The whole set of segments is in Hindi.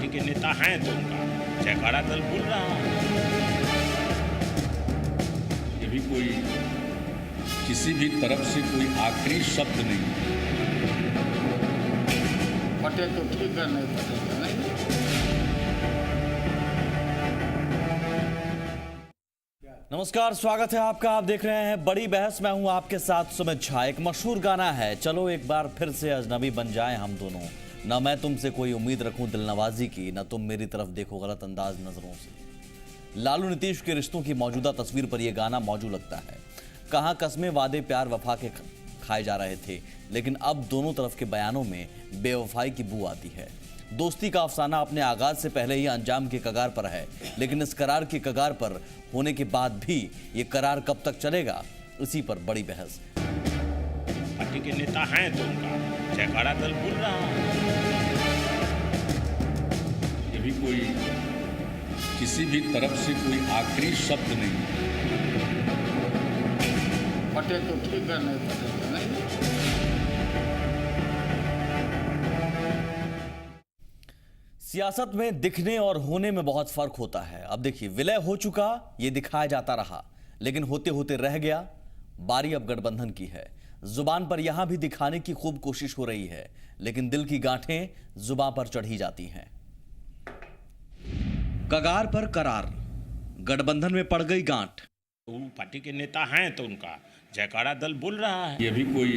पार्टी के नेता हैं तो उनका जयकारा दल बोल रहा है। ये भी कोई किसी भी तरफ से कोई आखिरी शब्द नहीं। फटे तो ठीक है, नहीं फटे तो नहीं। नमस्कार, स्वागत है आपका। आप देख रहे हैं बड़ी बहस। मैं हूं आपके साथ सुमित झा। एक मशहूर गाना है, चलो एक बार फिर से अजनबी बन जाएं हम दोनों। ना मैं तुमसे कोई उम्मीद रखूं दिलनवाजी की, ना तुम मेरी तरफ देखो गलत अंदाज नजरों से। लालू नीतीश के रिश्तों की मौजूदा तस्वीर पर यह गाना मौजू लगता है। कहां कस्में वादे प्यार वफा के खाए जा रहे थे, लेकिन अब दोनों तरफ के बयानों में बेवफाई की बू आती है। दोस्ती का अफसाना अपने आगाज से पहले ही अंजाम के कगार पर है, लेकिन इस करार के कगार पर होने के बाद भी ये करार कब तक चलेगा, इसी पर बड़ी बहस। पार्टी के नेता हैं तो उनका जयकारा दल बोल रहा है। ये भी कोई किसी भी तरफ से कोई आखिरी शब्द नहीं। फटे तो ठीक है, नहीं फटे तो नहीं। सियासत में दिखने और होने में बहुत फर्क होता है। अब देखिए, विलय हो चुका, ये दिखाया जाता रहा, लेकिन होते होते रह गया। बारी अब गठबंधन की है। जुबान पर यहां भी दिखाने की खूब कोशिश हो रही है, लेकिन दिल की गांठें जुबान पर चढ़ी जाती हैं। कगार पर करार, गठबंधन में पड़ गई गांठ। वो पार्टी के नेता हैं तो उनका जयकारा दल बोल रहा है। ये भी कोई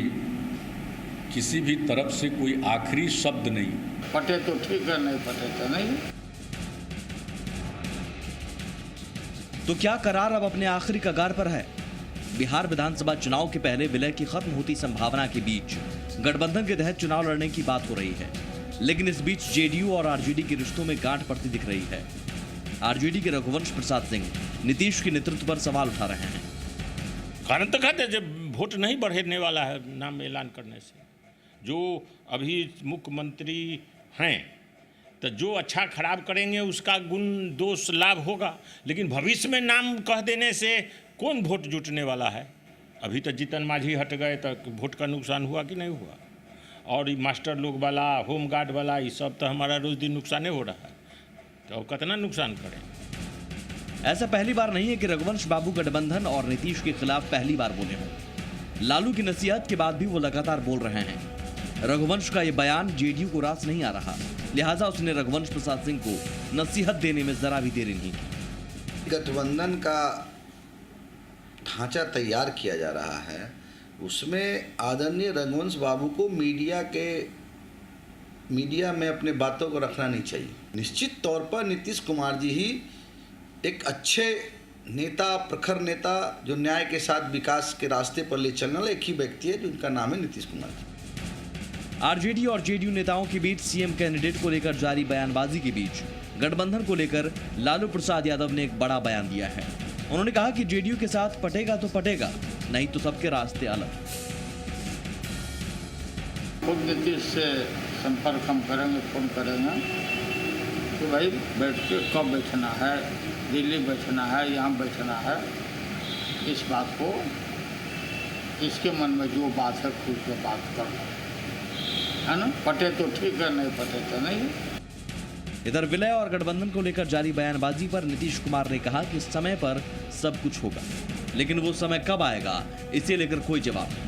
किसी भी तरफ से कोई आखिरी शब्द नहीं। फटे तो ठीक है, नहीं फटे तो नहीं। तो क्या करार अब अपने आखिरी कगार पर है? बिहार विधानसभा चुनाव के पहले विलय की खत्म होती संभावना के बीच गठबंधन के तहत चुनाव लड़ने की बात हो रही है, लेकिन इस बीच जेडीयू और आरजेडी के रिश्तों में गांठ पड़ती दिख रही है। आरजेडी के रघुवंश प्रसाद सिंह नीतीश के नेतृत्व पर सवाल उठा रहे हैं। कारण तो कहते जब वोट नहीं बढ़ने वाला है नाम ऐलान करने से। जो अभी मुख्यमंत्री हैं तो जो अच्छा खराब करेंगे उसका गुण दोष लाभ होगा, लेकिन भविष्य में नाम कह देने से कौन वोट जुटने वाला है? अभी तो जीतन मांझी हट गए तो वोट का नुकसान हुआ कि नहीं हुआ? और ये मास्टर लोग वाला, होम गार्ड वाला, ये सब तो हमारा रोज दिन नुकसान हो रहा है, तो कितना नुकसान करें? ऐसा पहली बार नहीं है कि रघुवंश बाबू गठबंधन और नीतीश के खिलाफ पहली बार बोले हों। लालू की नसीहत के बाद भी वो लगातार बोल रहे हैं। रघुवंश का ये बयान जेडीयू को रास नहीं आ रहा, लिहाजा उसने रघुवंश प्रसाद सिंह को नसीहत देने में जरा भी देरी नहीं की। गठबंधन का ढांचा तैयार किया जा रहा है, उसमें आदरणीय रघुवंश बाबू को मीडिया में अपने बातों को रखना नहीं चाहिए। निश्चित तौर पर नीतीश कुमार जी ही एक अच्छे नेता, प्रखर नेता, जो न्याय के साथ विकास के रास्ते पर ले चलने वाला एक ही व्यक्ति है, जिनका नाम है नीतीश कुमार जी। आरजेडी और जेडीयू नेताओं के बीच सीएम कैंडिडेट को लेकर जारी बयानबाजी के बीच गठबंधन को लेकर लालू प्रसाद यादव ने एक बड़ा बयान दिया है। उन्होंने कहा कि जेडीयू के साथ पटेगा तो पटेगा, नहीं तो सबके रास्ते अलग। खुद नीतीश से संपर्क हम करेंगे, फोन करेंगे कि भाई बैठ के कब बैठना है, दिल्ली बैठना है, यहाँ बैठना है। इस बात को, इसके मन में जो बात है खुद से बात कर, है ना? फटे तो ठीक है, नहीं फटे तो नहीं। इधर विलय और गठबंधन को लेकर जारी बयानबाजी पर नीतीश कुमार ने कहा कि समय पर सब कुछ होगा, लेकिन वो समय कब आएगा इसे लेकर कोई जवाब नहीं।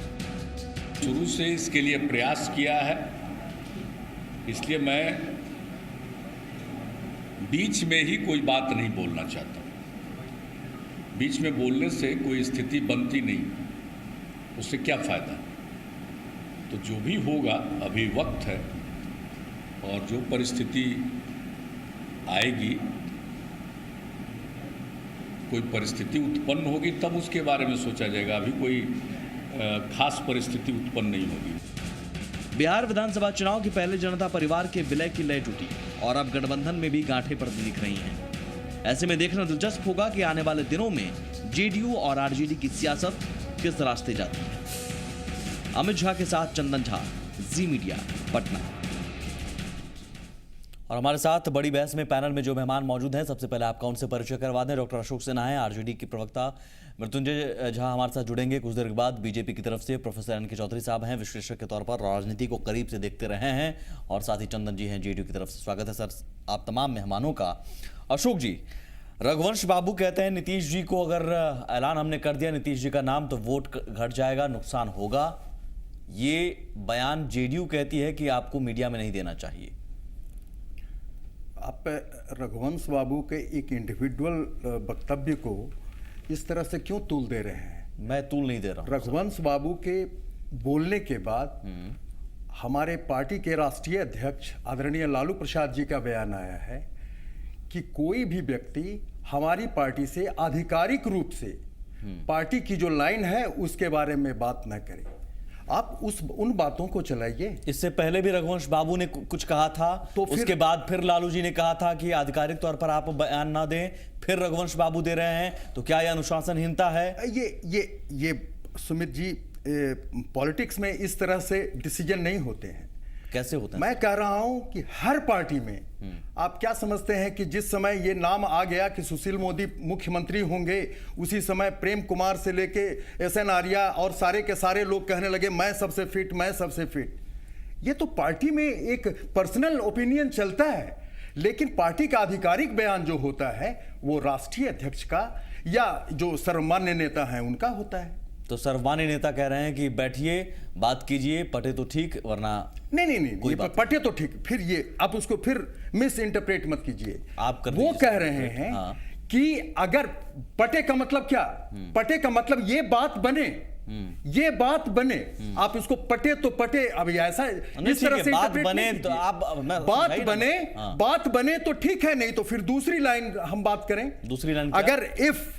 शुरू से इसके लिए प्रयास किया है, इसलिए मैं बीच में ही कोई बात नहीं बोलना चाहता। बीच में बोलने से कोई स्थिति बनती नहीं, उससे क्या फायदा? तो जो भी होगा अभी वक्त है, और जो परिस्थिति आएगी, कोई परिस्थिति उत्पन्न होगी तब उसके बारे में सोचा जाएगा। अभी कोई खास परिस्थिति उत्पन्न नहीं होगी। बिहार विधानसभा चुनाव के पहले जनता परिवार के विलय की लय टूटी और अब गठबंधन में भी गांठें पड़ती दिख रही हैं। ऐसे में देखना दिलचस्प होगा कि आने वाले दिनों में जेडीयू और आरजेडी की सियासत किस रास्ते जाती है। अमित झा के साथ चंदन झा, जी मीडिया, पटना। और हमारे साथ बड़ी बहस में पैनल में जो मेहमान मौजूद हैं, सबसे पहले आपका उनसे परिचय करवा दें। डॉक्टर अशोक सिन्हा हैं, आरजेडी के प्रवक्ता। मृत्युंजय झा हमारे साथ जुड़ेंगे कुछ देर के बाद बीजेपी की तरफ से। Professor NK. चौधरी साहब हैं, विश्लेषक के तौर पर राजनीति को करीब से देखते रहे हैं। और साथ ही चंदन जी हैं जेडीयू की तरफ से। स्वागत है सर आप तमाम मेहमानों का। अशोक जी, रघुवंश बाबू कहते हैं नीतीश जी को अगर ऐलान हमने कर दिया नीतीश जी का नाम तो वोट घट जाएगा, नुकसान होगा। ये बयान जेडीयू कहती है कि आपको मीडिया में नहीं देना चाहिए। आप रघुवंश बाबू के एक इंडिविजुअल वक्तव्य को इस तरह से क्यों तूल दे रहे हैं? मैं तूल नहीं दे रहा हूं। रघुवंश बाबू के बोलने के बाद हमारे पार्टी के राष्ट्रीय अध्यक्ष आदरणीय लालू प्रसाद जी का बयान आया है कि कोई भी व्यक्ति हमारी पार्टी से आधिकारिक रूप से पार्टी की जो लाइन है उसके बारे में बात न करे। आप उन बातों को चलाइए। इससे पहले भी रघुवंश बाबू ने कुछ कहा था, तो उसके बाद फिर लालू जी ने कहा था कि आधिकारिक तौर पर आप बयान ना दें, फिर रघुवंश बाबू दे रहे हैं। तो क्या यह अनुशासनहीनता है? ये सुमित जी, पॉलिटिक्स में इस तरह से डिसीजन नहीं होते हैं। कैसे होता है? मैं कह रहा हूं कि हर पार्टी में आप क्या समझते हैं कि जिस समय ये नाम आ गया कि सुशील मोदी मुख्यमंत्री होंगे, उसी समय प्रेम कुमार से लेके एस.एन. आर्या और सारे के सारे लोग कहने लगे मैं सबसे फिट, मैं सबसे फिट। ये तो पार्टी में एक पर्सनल ओपिनियन चलता है, लेकिन पार्टी का आधिकारिक बयान जो होता है वो राष्ट्रीय अध्यक्ष का या जो सर्वमान्य नेता है उनका होता है। तो सर्वमान्य नेता कह रहे हैं कि बैठिए, बात कीजिए, पटे तो ठीक, वरना नहीं पटे तो ठीक। फिर ये आप उसको फिर मिस इंटरप्रेट मत कीजिए। आप कर वो कह रहे हैं कि अगर पटे का मतलब क्या? पटे का मतलब ये बात बने, ये बात बने। आप इसको पटे तो पटे। अब ऐसा इस तरह से बात बने तो आप बात बने तो ठीक है, नहीं तो फिर दूसरी लाइन हम बात करें। दूसरी लाइन अगर इफ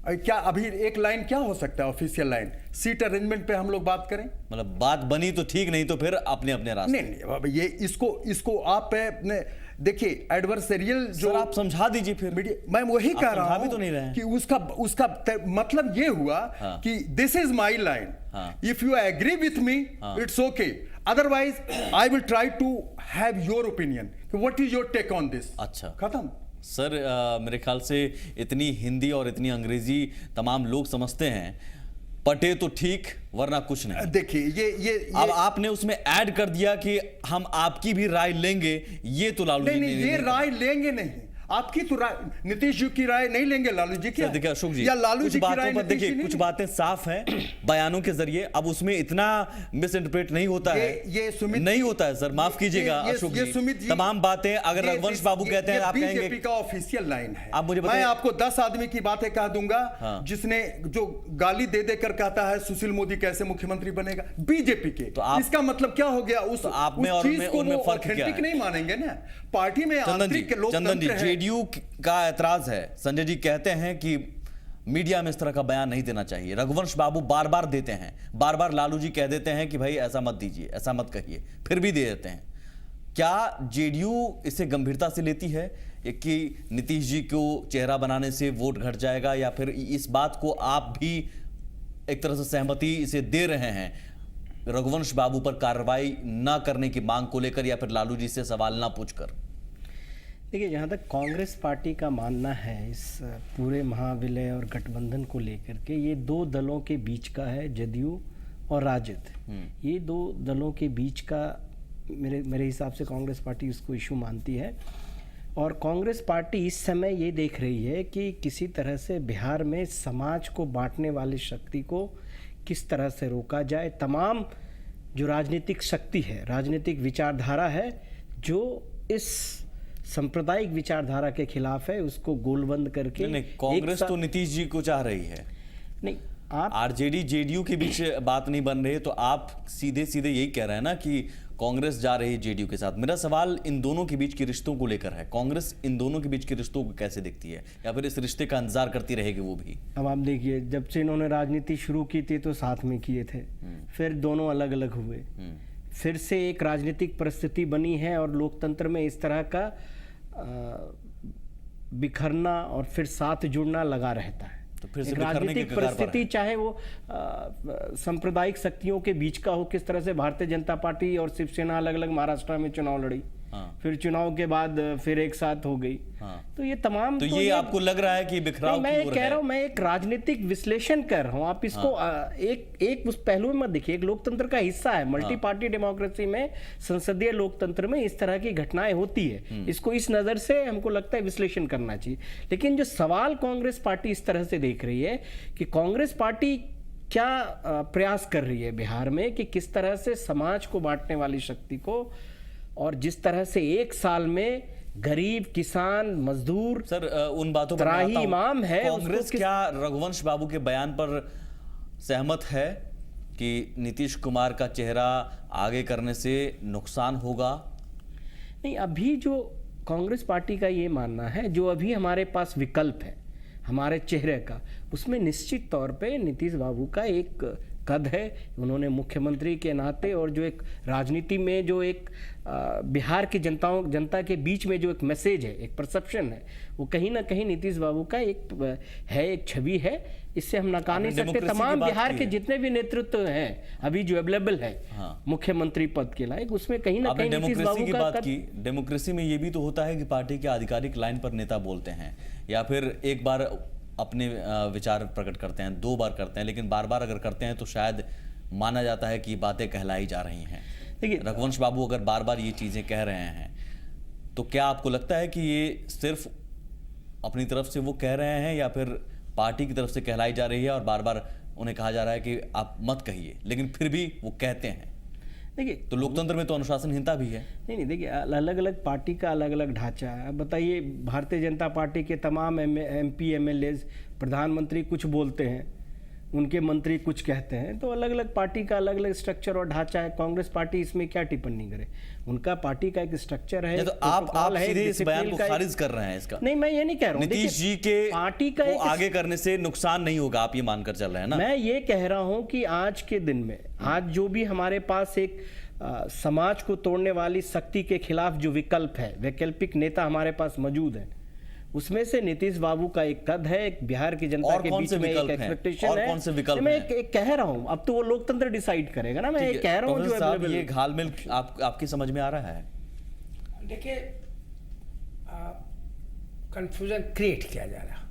क्या अभी एक लाइन क्या हो सकता है? ऑफिशियल लाइन सीट अरेंजमेंट पे हम लोग बात करें। मतलब बात बनी तो ठीक, नहीं तो फिर अपने अपने रास्ते। नहीं, ये इसको आप देखिए एडवर्सरियल जो आप समझा दीजिए फिर। मैं वही कह रहा हूं तो नहीं रहे कि उसका मतलब ये हुआ कि this is my line. If you agree with me it's okay, otherwise I will try to have your opinion. What is your take on this? अच्छा, खत्म। सर मेरे ख्याल से इतनी हिंदी और इतनी अंग्रेजी तमाम लोग समझते हैं। पटे तो ठीक, वरना कुछ नहीं। देखिए ये अब आपने उसमें ऐड कर दिया कि हम आपकी भी राय लेंगे। ये तो लालू जी नहीं, ये राय लेंगे नहीं। आपकी तो राय, नीतीश जी की राय नहीं लेंगे लालू जी की। देखिए अशोक जी, या लालू जी की राय देखिए कुछ बातें साफ हैं बयानों के जरिए। अब उसमें इतना मिस इंटरप्रेट नहीं होता है। ये सुमित नहीं होता है सर, माफ कीजिएगा अशोक जी। तमाम बातें अगर रघुवंश बाबू कहते हैं, आप कहेंगे बीजेपी का ऑफिशियल लाइन है। आप मुझे मैं आपको 10 आदमी की बातें कह दूंगा जिसने जो गाली दे देकर कहता है सुशील मोदी कैसे मुख्यमंत्री बनेगा, बीजेपी के। तो इसका मतलब क्या हो गया? उस आप में और उनमें फर्क क्या है? नहीं मानेंगे ना पार्टी में आंतरिक लोकतंत्र है। जेडीयू का ऐतराज है। संजय जी कहते हैं कि मीडिया में इस तरह का बयान नहीं देना चाहिए। रघुवंश बाबू बार बार देते हैं, बार बार लालू जी कह देते हैं कि भाई ऐसा मत दीजिए, ऐसा मत कहिए, फिर भी दे देते हैं। क्या जेडीयू इसे गंभीरता से लेती है कि नीतीश जी को चेहरा बनाने से वोट घट जाएगा, या फिर इस बात को आप भी एक तरह से सहमति इसे दे रहे हैं रघुवंश बाबू पर कार्रवाई ना करने की मांग को लेकर, या फिर लालू जी से सवाल ना पूछकर? देखिए, जहाँ तक कांग्रेस पार्टी का मानना है इस पूरे महाविलय और गठबंधन को लेकर के, ये दो दलों के बीच का है, जदयू और राजद। ये दो दलों के बीच का मेरे हिसाब से कांग्रेस पार्टी उसको इशू मानती है। और कांग्रेस पार्टी इस समय ये देख रही है कि किसी तरह से बिहार में समाज को बांटने वाली शक्ति को किस तरह से रोका जाए। तमाम जो राजनीतिक शक्ति है, राजनीतिक विचारधारा है जो इस सांप्रदायिक विचारधारा के खिलाफ है, उसको गोलबंद करके नहीं, कांग्रेस तो नीतीश जी को चाह रही है। नहीं, आप आरजेडी जेडीयू के बीच बात नहीं बन रही, तो आप सीधे सीधे यही कह रहे हैं ना कि कांग्रेस जा रही है जेडीयू के साथ। मेरा सवाल इन दोनों के बीच के रिश्तों को लेकर है। कांग्रेस इन दोनों के बीच के रिश्तों को कैसे देखती है, या फिर इस रिश्ते का इंतजार करती रहेगी वो भी? अब आप देखिए, जब से इन्होंने राजनीति शुरू की थी तो साथ में किए थे, फिर दोनों अलग अलग हुए, फिर से एक राजनीतिक परिस्थिति बनी है और लोकतंत्र में इस तरह का बिखरना और फिर साथ जुड़ना लगा रहता है। तो फिर से राजनीतिक परिस्थिति चाहे वो सांप्रदायिक शक्तियों के बीच का हो, किस तरह से भारतीय जनता पार्टी और शिवसेना अलग अलग महाराष्ट्र में चुनाव लड़ी, हाँ। फिर चुनाव के बाद फिर एक साथ हो गई। हाँ। तो ये तमाम तो ये आपको लग रहा है कि बिखराव नहीं, मैं की ये ओर कह है? रहा हूँ, मैं एक राजनीतिक विश्लेषण कर रहा हूँ। आप इसको एक उस पहलू में मत देखिए, एक लोकतंत्र का हिस्सा है। मल्टी पार्टी डेमोक्रेसी में, संसदीय लोकतंत्र में इस तरह की घटनाएं होती है। इसको इस नजर से हमको लगता है विश्लेषण करना चाहिए। लेकिन जो सवाल कांग्रेस पार्टी इस तरह से देख रही है कि कांग्रेस पार्टी क्या प्रयास कर रही है बिहार में, कि किस तरह से समाज को बांटने वाली शक्ति को, और जिस तरह से एक साल में गरीब, किसान, मजदूर, सर उन बातों पर मैं त्राही आता हूं। इमाम है, कांग्रेस उसको क्या रघुवंश बाबू के बयान पर सहमत है कि नीतीश कुमार का चेहरा आगे करने से नुकसान होगा? नहीं, अभी जो कांग्रेस पार्टी का ये मानना है, जो अभी हमारे पास विकल्प है हमारे चेहरे का, उसमें निश्चित तौर पे नीतीश बाबू का एक कद है। उन्होंने मुख्यमंत्री के नाते, और जो एक राजनीति में जो एक बिहार की जनता के बीच में जो एक मैसेज है, एक परसेप्शन है, वो कहीं ना कहीं नीतीश बाबू का एक छवि है। इससे हम नकार नहीं सकते। तमाम बिहार के जितने भी नेतृत्व हैं अभी जो अवेलेबल है मुख्यमंत्री पद के लायक, उसमें कहीं ना कहीं नीतीश बाबू की का बात की। डेमोक्रेसी में ये भी तो होता है कि पार्टी के आधिकारिक लाइन पर नेता बोलते हैं, या फिर एक बार अपने विचार प्रकट करते हैं, 2 बार करते हैं, लेकिन बार बार अगर करते हैं तो शायद माना जाता है कि बातें कहलाई जा रही हैं। देखिए, रघुवंश बाबू अगर बार बार ये चीजें कह रहे हैं, तो क्या आपको लगता है कि ये सिर्फ अपनी तरफ से वो कह रहे हैं, या फिर पार्टी की तरफ से कहलाई जा रही है और बार बार उन्हें कहा जा रहा है कि आप मत कहिए, लेकिन फिर भी वो कहते हैं? देखिए, तो लोकतंत्र में तो अनुशासनहीनता भी है। नहीं, देखिए, अलग अलग पार्टी का अलग अलग ढांचा है। अब बताइए, भारतीय जनता पार्टी के तमाम MP MLA, प्रधानमंत्री कुछ बोलते हैं, उनके मंत्री कुछ कहते हैं, तो अलग अलग पार्टी का अलग अलग स्ट्रक्चर और ढांचा है। कांग्रेस पार्टी इसमें क्या टिप्पणी करे? उनका पार्टी का एक स्ट्रक्चर है। तो आप सीधे इस बयान को खारिज कर रहे हैं इसका? नहीं, मैं ये नहीं कह रहा हूँ। नीतीश जी के पार्टी का आगे करने से नुकसान नहीं होगा, आप ये मानकर चल रहे हैं ना? मैं ये कह रहा हूं कि आज के दिन में, आज जो भी हमारे पास एक समाज को तोड़ने वाली शक्ति के खिलाफ जो विकल्प है, वैकल्पिक नेता हमारे पास मौजूद है, उसमें से नीतीश बाबू का एक कद है। एक बिहार की जनता के बीच में एक एक्सपेक्टेशन है। और कौन से विकल्प मैं एक कह रहा हूं, अब तो वो लोकतंत्र डिसाइड करेगा ना। मैं ये कह रहा हूं जो अवेलेबल। ये घालमेल आपकी समझ में आ रहा है? देखिए, कंफ्यूजन क्रिएट किया जा रहा,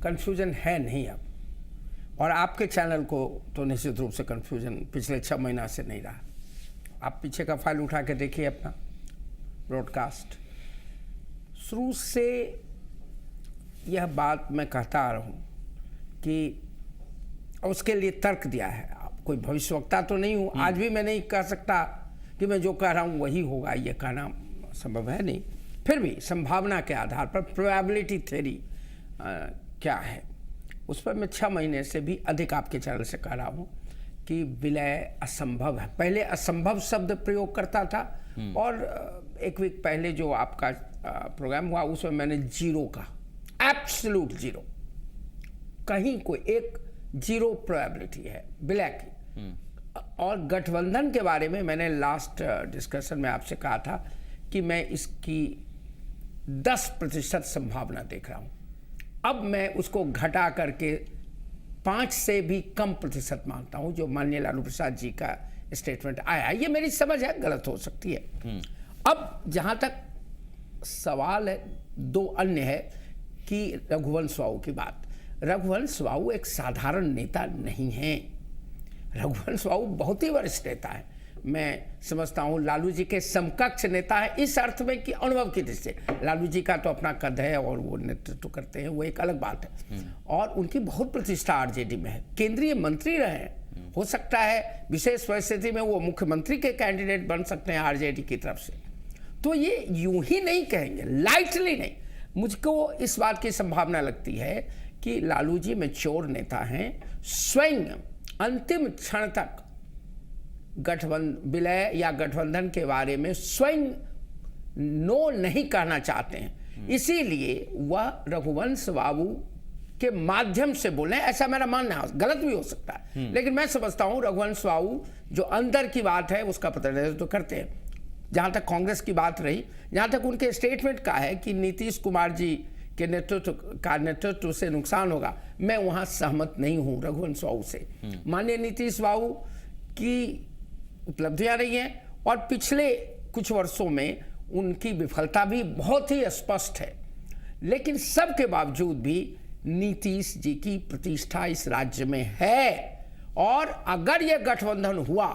कंफ्यूजन है नहीं अब। और आपके चैनल को तो निश्चित रूप से कंफ्यूजन पिछले 6 महीना से नहीं रहा। आप पीछे का फाइल उठा के देखिए अपना ब्रॉडकास्ट। शुरू से यह बात मैं कहता आ रहा हूँ कि उसके लिए तर्क दिया है। आप कोई भविष्यवक्ता तो नहीं हूँ, आज भी मैं नहीं कह सकता कि मैं जो कह रहा हूँ वही होगा, ये कहना संभव है नहीं। फिर भी संभावना के आधार पर प्रोबेबिलिटी थ्योरी क्या है, उस पर मैं 6 महीने से भी अधिक आपके चैनल से कह रहा हूँ कि विलय असंभव है। पहले असंभव शब्द प्रयोग करता था, और एक वीक पहले जो आपका प्रोग्राम हुआ उसमें मैंने 0 का, एब्सोल्यूट 0, कहीं कोई एक 0 प्रोबेबिलिटी है विलय की। और गठबंधन के बारे में मैंने लास्ट डिस्कशन में आपसे कहा था कि मैं इसकी 10% संभावना देख रहा हूं। अब मैं उसको घटा करके 5 से भी कम प्रतिशत मानता हूं, जो माननीय लालू प्रसाद जी का स्टेटमेंट आया। ये मेरी समझ है, गलत हो सकती है। अब जहां तक सवाल है, 2 अन्य है कि रघुवंश बाबू की बात। रघुवंश बाबू एक साधारण नेता नहीं है। रघुवंश बाबू बहुत ही वरिष्ठ नेता है। मैं समझता हूँ लालू जी के समकक्ष नेता है, इस अर्थ में कि अनुभव की दृष्टि से। लालू जी का तो अपना कद है और वो नेतृत्व करते हैं, वो एक अलग बात है। और उनकी बहुत प्रतिष्ठा आरजेडी में है, केंद्रीय मंत्री रहे हैं। हो सकता है विशेष परिस्थिति में वो मुख्यमंत्री के कैंडिडेट बन सकते हैं आरजेडी की तरफ से। तो ये यूं ही नहीं कहेंगे, लाइटली नहीं। मुझको इस बात की संभावना लगती है कि लालू जी मैच्योर नेता हैं, स्वयं अंतिम क्षण तक विलय या गठबंधन के बारे में स्वयं नो नहीं कहना चाहते हैं। इसीलिए वह रघुवंश बाबू के माध्यम से बोले, ऐसा मेरा मानना है। गलत भी हो सकता है, लेकिन मैं समझता हूं रघुवंश बाबू जो अंदर की बात है उसका प्रतिनिधित्व करते हैं। जहां तक कांग्रेस की बात रही, जहां तक उनके स्टेटमेंट का है कि नीतीश कुमार जी के नेतृत्व से नुकसान होगा, मैं वहां सहमत नहीं हूं रघुवंश बाबू से। माननीय नीतीश बाबू की उपलब्धियां रही हैं, और पिछले कुछ वर्षों में उनकी विफलता भी बहुत ही स्पष्ट है। लेकिन सबके बावजूद भी नीतीश जी की प्रतिष्ठा इस राज्य में है, और अगर ये गठबंधन हुआ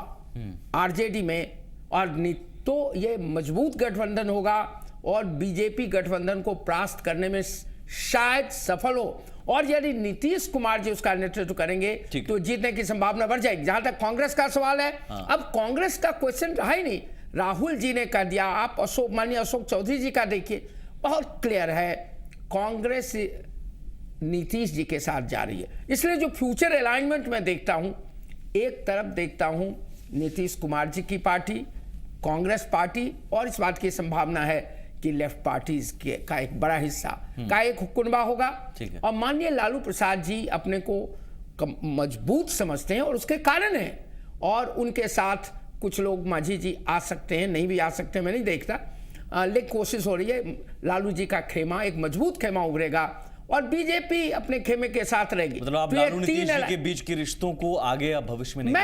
आरजेडी में तो ये मजबूत गठबंधन होगा और बीजेपी गठबंधन को परास्त करने में शायद सफल हो, और यदि नीतीश कुमार जी उसका नेतृत्व करेंगे तो जीतने की संभावना बढ़ जाएगी। जहां तक कांग्रेस का सवाल है, अब कांग्रेस का क्वेश्चन रहा ही नहीं, राहुल जी ने कह दिया। आप माननीय अशोक चौधरी जी का देखिए, बहुत क्लियर है, कांग्रेस नीतीश जी के साथ जा रही है। इसलिए जो फ्यूचर अलाइनमेंट में देखता हूं, एक तरफ देखता हूं नीतीश कुमार जी की पार्टी, कांग्रेस पार्टी, और इस बात की संभावना है कि लेफ्ट पार्टीज का एक बड़ा हिस्सा का एक हुक्कुनबा होगा। और माननीय लालू प्रसाद जी अपने को मजबूत समझते हैं और उसके कारण है, और उनके साथ कुछ लोग मांझी जी आ सकते हैं, नहीं भी आ सकते हैं, मैं नहीं देखता, लेकिन कोशिश हो रही है। लालू जी का खेमा एक मजबूत खेमा उभरेगा और बीजेपी अपने खेमे के साथ रहेगी। मतलब आप लालू नीतीश जी के बीच के रिश्तों को आगे अब भविष्य में नहीं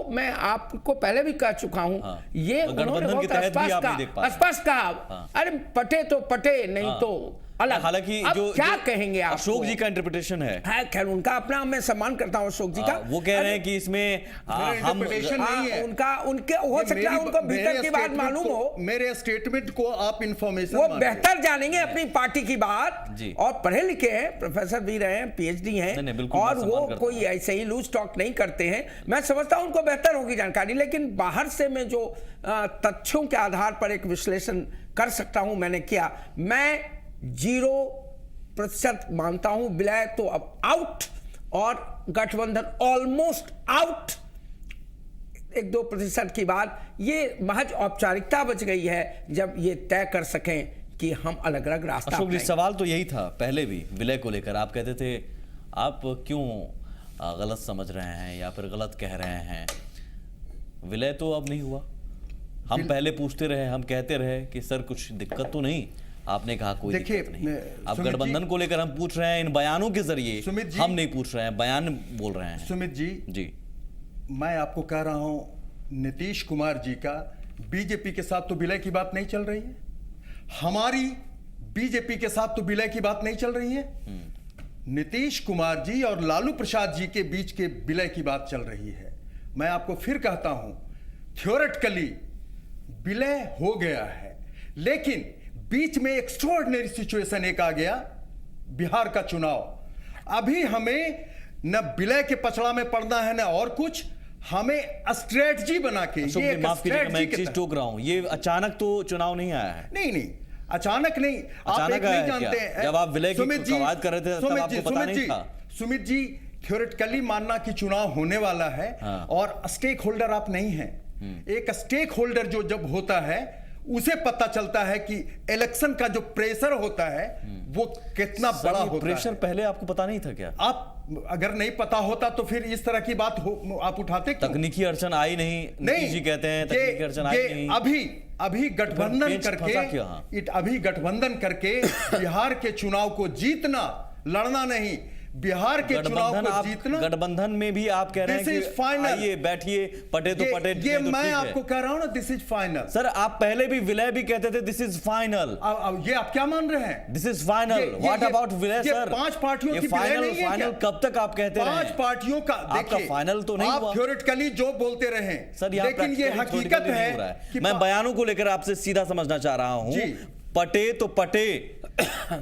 मैं आपको पहले भी कह चुका हूं, ये गठबंधन के तहत भी आप नहीं देख पा स्पष्ट कहा, अरे पटे तो पटे, नहीं तो अलग। हालांकि जो क्या कहेंगे आप, अशोक जी का इंटरप्रिटेशन है, खैर उनका अपना, मैं सम्मान करता हूं अशोक जी का। वो कह रहे हैं कि इसमें हम उनके हो सकता है उनको भीतर की बात मालूम हो, मेरे स्टेटमेंट को आप इंफॉर्मेशन वो बेहतर जानेंगे अपनी पार्टी की बात, और पढ़े लिखे हैं, प्रोफेसर भी रहे हैं, पीएचडी हैं, और वो कोई ऐसे ही लूज टॉक नहीं करते हैं। मैं समझता हूं उनको बेहतर होगी जानकारी, लेकिन बाहर से मैं जो तथ्यों के आधार पर एक विश्लेषण कर सकता हूं, मैंने किया। मैं 0% मानता हूं विलय तो अब आउट, और गठबंधन ऑलमोस्ट आउट। 1-2% की बात, ये महज औपचारिकता बच गई है जब ये तय कर सकें कि हम अलग अलग रास्ता। अशोक जी, सवाल तो यही था पहले भी विलय को लेकर, आप कहते थे आप क्यों गलत समझ रहे हैं या फिर गलत कह रहे हैं। विलय तो अब नहीं हुआ, हम पहले पूछते रहे, हम कहते रहे कि सर कुछ दिक्कत तो नहीं, आपने कहा कोई दिक्कत नहीं। अब गठबंधन को लेकर हम पूछ रहे हैं इन बयानों के जरिए, हम नहीं पूछ रहे हैं, बयान बोल रहे हैं। सुमित जी, मैं आपको कह रहा हूं, नीतीश कुमार जी का बीजेपी के साथ तो विलय की बात नहीं चल रही है, हमारी बीजेपी के साथ तो विलय की बात नहीं चल रही है। नीतीश कुमार जी और लालू प्रसाद जी के बीच के विलय की बात चल रही है। मैं आपको फिर कहता हूं, थ्योरेटिकली विलय हो गया है, लेकिन बीच में एक्स्ट्राऑर्डिनरी सिचुएशन एक आ गया, बिहार का चुनाव। अभी हमें न विलय के पचड़ा में पड़ना है न और कुछ, हमें स्ट्रेटजी बना के, ये माफ कीजिएगा मैं एक चीज टोक रहा हूं, ये अचानक तो चुनाव नहीं आया है। नहीं, अचानक नहीं, आप एक नहीं जानते हैं। जब आप विलय की कवायद कर रहे थे तब आपको पता नहीं था। सुमित जी, थ्योरेटिकली मानना कि चुनाव होने वाला है, और स्टेक होल्डर आप नहीं हैं। एक स्टेक होल्डर जो जब होता है उसे पता चलता है कि इलेक्शन का जो प्रेशर होता है वो कितना बड़ा होता है। प्रेशर पहले आपको पता नहीं था क्या? आप अगर नहीं पता होता तो फिर इस तरह की बात आप उठाते क्यों? तकनीकी अड़चन आई नहीं, नीतीश जी कहते हैं तकनीकी अड़चन आई नहीं। अभी गठबंधन करके, अभी गठबंधन करके बिहार के चुनाव को जीतना, लड़ना नहीं, बिहार के चुनाव को जीतना। गठबंधन में भी आप कह रहे हैं कि आइए बैठिए, पटे तो पटे, ये मैं आपको कह रहा हूं ना, दिस इज फाइनल। सर आप पहले भी विलय भी कहते थे दिस इज फाइनल, ये आप क्या मान रहे हैं? This is final, what about विलय सर? 5 पार्टियों की विलय नहीं है। फाइनल कब तक आप कहते रहे? 5 पार्टियों का आपका फाइनल तो नहीं हुआ। आप थ्योरेटिकली जो बोलते रहे सर, लेकिन ये हकीकत है कि मैं बयानों को लेकर आपसे सीधा समझना चाह रहा हूं, पटे तो पटे,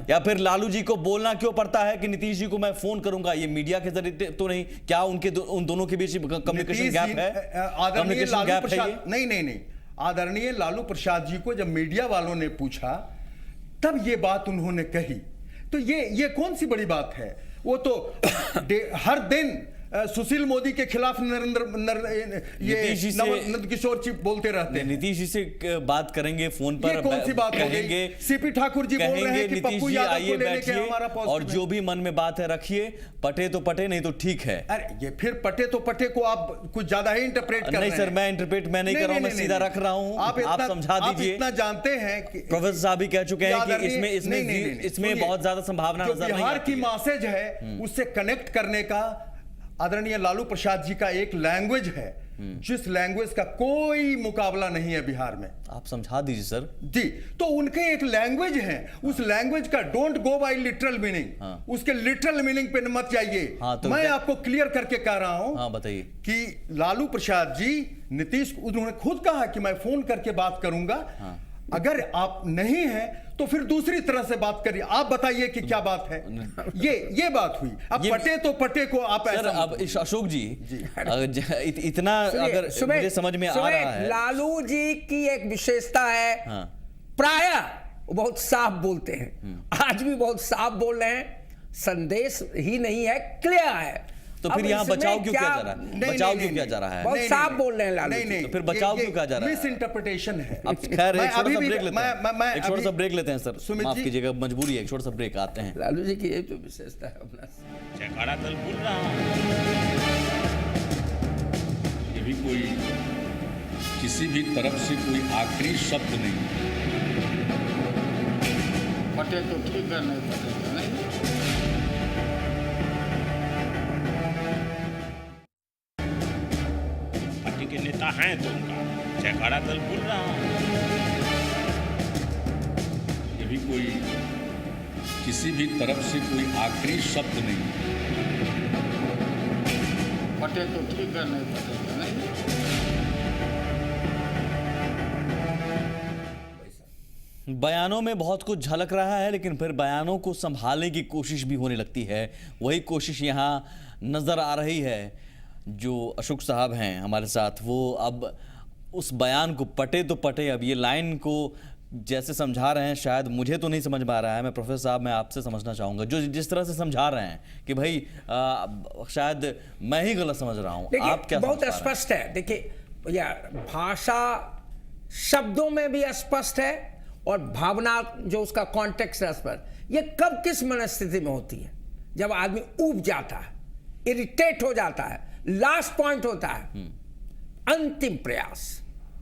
या फिर लालू जी को बोलना क्यों पड़ता है कि नीतीश जी को मैं फोन करूंगा? ये मीडिया के जरिए तो नहीं, क्या उनके उन दोनों के बीच कम्युनिकेशन गैप है? कम्युनिकेशन गैप है ये? नहीं, आदरणीय लालू प्रसाद जी को जब मीडिया वालों ने पूछा तब ये बात उन्होंने कही, तो ये कौन सी बड़ी बात है? वो तो हर दिन सुशील मोदी के खिलाफ नंद किशोर जी बोलते रहते हैं। नीतीश जी से बात करेंगे फोन पर, कौन सी बात कहेंगे? सीपी ठाकुर जी बोल रहे हैं कि पप्पू यादव को लेने के हमारा पॉजिटिव, और जो भी मन में बात है रखिए, पटे तो पटे, नहीं तो ठीक है। अरे ये फिर पटे तो पटे को आप कुछ ज्यादा ही इंटरप्रेट कर रहे हैं। नहीं सर, मैं इंटरप्रेट मैं नहीं कर रहा हूं, मैं सीधा रख रहा हूं, आप समझा दीजिए। इतना जानते हैं कि प्रोफेसर साहब भी कह चुके हैं कि इसमें बहुत ज्यादा संभावना नजर नहीं आती। बिहार की मैसेज है उससे कनेक्ट करने का आदरणीय लालू प्रसाद जी का एक लैंग्वेज है जिस लैंग्वेज का कोई मुकाबला नहीं है बिहार में। आप समझा दीजिए सर। जी, तो उनके एक लैंग्वेज है, उस लैंग्वेज का don't go by literal meaning, उसके लिटरल मीनिंग पे मत जाइए। तो मैं आपको क्लियर करके कह रहा हूं बताइए कि लालू प्रसाद जी, नीतीश, उन्होंने खुद कहा कि मैं फोन करके बात करूंगा। अगर आप नहीं हैं तो फिर दूसरी तरह से बात करिए। आप बताइए कि क्या बात है। ये बात हुई। अब पटे तो पटे को आप सर, अब अशोक जी इतना अगर मुझे समझ में आ रहा है, लालू जी की एक विशेषता है, प्रायः वो बहुत साफ बोलते हैं। आज भी बहुत साफ बोल रहे हैं, संदेश ही नहीं है, क्लियर है। तो फिर यहाँ बचाव क्यों किया जा रहा है? बचाव क्यों किया जा रहा है? बहुत साफ बोल रहे हैं लालू। नहीं, तो फिर बचाव क्यों किया जा रहा है? मिस इंटरप्रिटेशन है। अब खैर एक छोटा सा ब्रेक लेते हैं। एक छोटा सा ब्रेक लेते हैं सर, माफ कीजिएगा, मजबूरी है, एक छोटा सा ब्रेक, आते हैं। लालू जी की ये जो विशेषता है अपना, जयकारा दल बोल रहा हूँ, ये भी कोई किसी भी तरफ से कोई आखिरी शब्द नहीं। पटे तो ठीक है, नहीं पटे तो नहीं। पार्टी के नेता हैं तो उनका जयकारा दल बोल रहा हूँ, ये भी कोई किसी भी तरफ से कोई आखिरी शब्द नहीं। पटे तो ठीक है, नहीं पटे तो नहीं। बयानों में बहुत कुछ झलक रहा है, लेकिन फिर बयानों को संभालने की कोशिश भी होने लगती है। वही कोशिश यहाँ नजर आ रही है। जो अशोक साहब हैं हमारे साथ, वो अब उस बयान को पटे तो पटे, अब ये लाइन को जैसे समझा रहे हैं, शायद मुझे तो नहीं समझ में आ रहा है। मैं प्रोफेसर साहब, मैं आपसे समझना चाहूँगा, जो जिस तरह से समझा रहे हैं कि भाई शायद मैं ही गलत समझ रहा हूँ, आप क्या? बहुत स्पष्ट है। देखिए यार, भाषा शब्दों में भी स्पष्ट है और भावना जो उसका कॉन्टेक्स्ट है स्पष्ट। ये कब किस मनस्थिति में होती है? जब आदमी ऊब जाता है, इरिटेट हो जाता है, लास्ट पॉइंट होता है, अंतिम प्रयास,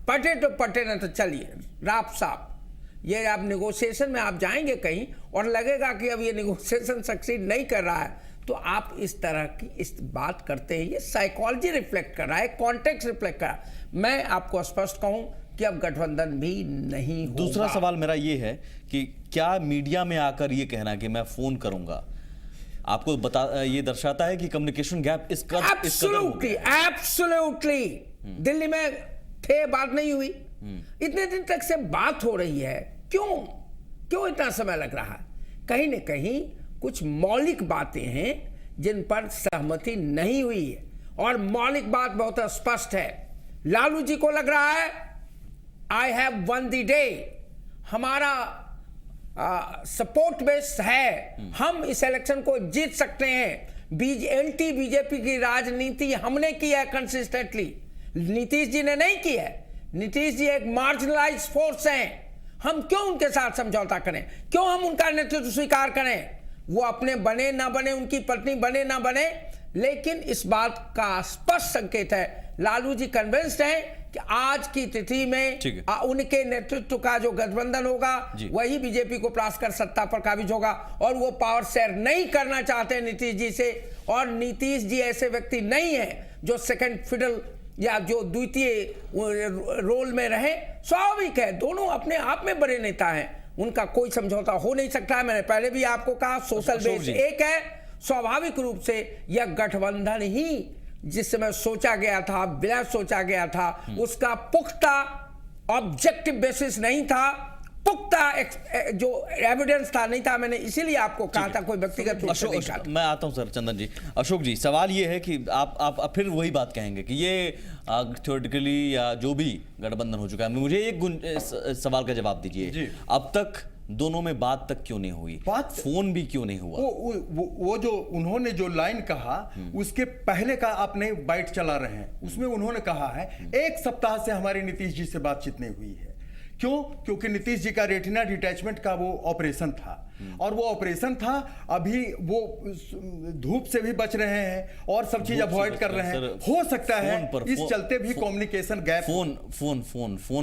पटे तो पटे ना तो चलिए राप साफ। ये आप नेगोशिएशन में आप जाएंगे कहीं और लगेगा कि अब ये नेगोशिएशन सक्सीड नहीं कर रहा है, तो आप इस तरह की इस बात करते हैं। ये साइकोलॉजी रिफ्लेक्ट कर रहा है, कॉन्टेक्स्ट रिफ्लेक्ट कर रहा है। मैं आपको स्पष्ट कहूं कि अब गठबंधन भी नहीं होगा। दूसरा सवाल मेरा ये है कि क्या मीडिया में आकर ये कहना कि मैं फोन करूंगा, आपको ये दर्शाता है कि कम्युनिकेशन गैप इस कदर एब्सोल्युटली दिल्ली में थे, बात नहीं हुई, इतने दिन तक से बात हो रही है, क्यों इतना समय लग रहा है? कहीं न कहीं कुछ मौलिक बातें हैं जिन पर सहमति नहीं हुई है, और मौलिक बात बहुत स्पष्ट है। लालू जी को लग रहा है I have one the day, हमारा सपोर्ट बेस है, हम इस इलेक्शन को जीत सकते हैं। एंटी बीजेपी की राजनीति हमने की है कंसिस्टेंटली, नीतीश जी ने नहीं की है। नीतीश जी एक मार्जिनलाइज फोर्स हैं, हम क्यों उनके साथ समझौता करें? क्यों हम उनका नेतृत्व स्वीकार करें? वो अपने बने ना बने, उनकी पत्नी बने ना बने, लेकिन इस बात का स्पष्ट संकेत है, लालू जी कन्विंस्ड हैं कि आज की तिथि में उनके नेतृत्व का जो गठबंधन होगा वही बीजेपी को पास कर सत्ता पर काबिज होगा, और वो पावर शेयर नहीं करना चाहते नीतीश जी से। और नीतीश जी ऐसे व्यक्ति नहीं है जो सेकंड फिडल या जो द्वितीय रोल में रहे। स्वाभाविक है, दोनों अपने आप में बड़े नेता हैं, उनका कोई समझौता हो नहीं सकता है। मैंने पहले भी आपको कहा, सोशल बेस एक है। स्वाभाविक रूप से यह गठबंधन ही जिस समय सोचा गया था, बिना सोचा गया था, उसका पुख्ता ऑब्जेक्टिव बेसिस नहीं था, पुख्ता जो एविडेंस था नहीं था। मैंने इसीलिए आपको कहा था कोई व्यक्तिगत रूप से नहीं कहा। मैं आता हूं सर, चंदन जी। अशोक जी, सवाल ये है कि आप फिर वही बात कहेंगे कि ये थ्योरेटिकली या जो भी गठबंधन हो चुका है, मुझे एक सवाल का जवाब दीजिए, अब तक दोनों में बात तक क्यों नहीं हुई? फोन भी क्यों नहीं हुआ? वो जो उन्होंने जो लाइन कहा, उसके पहले का आपने बाइट चला रहे हैं, उसमें उन्होंने कहा है 1 सप्ताह से हमारी नीतीश जी से बातचीत नहीं हुई है। क्यों? क्योंकि नीतीश जी का रेटिना डिटैचमेंट का वो ऑपरेशन था, और वो ऑपरेशन था, अभी वो धूप से भी बच रहे हैं और सब चीज अवॉइड कर रहे हैं। हो सकता है इस चलते भी कम्युनिकेशन गैप। फोन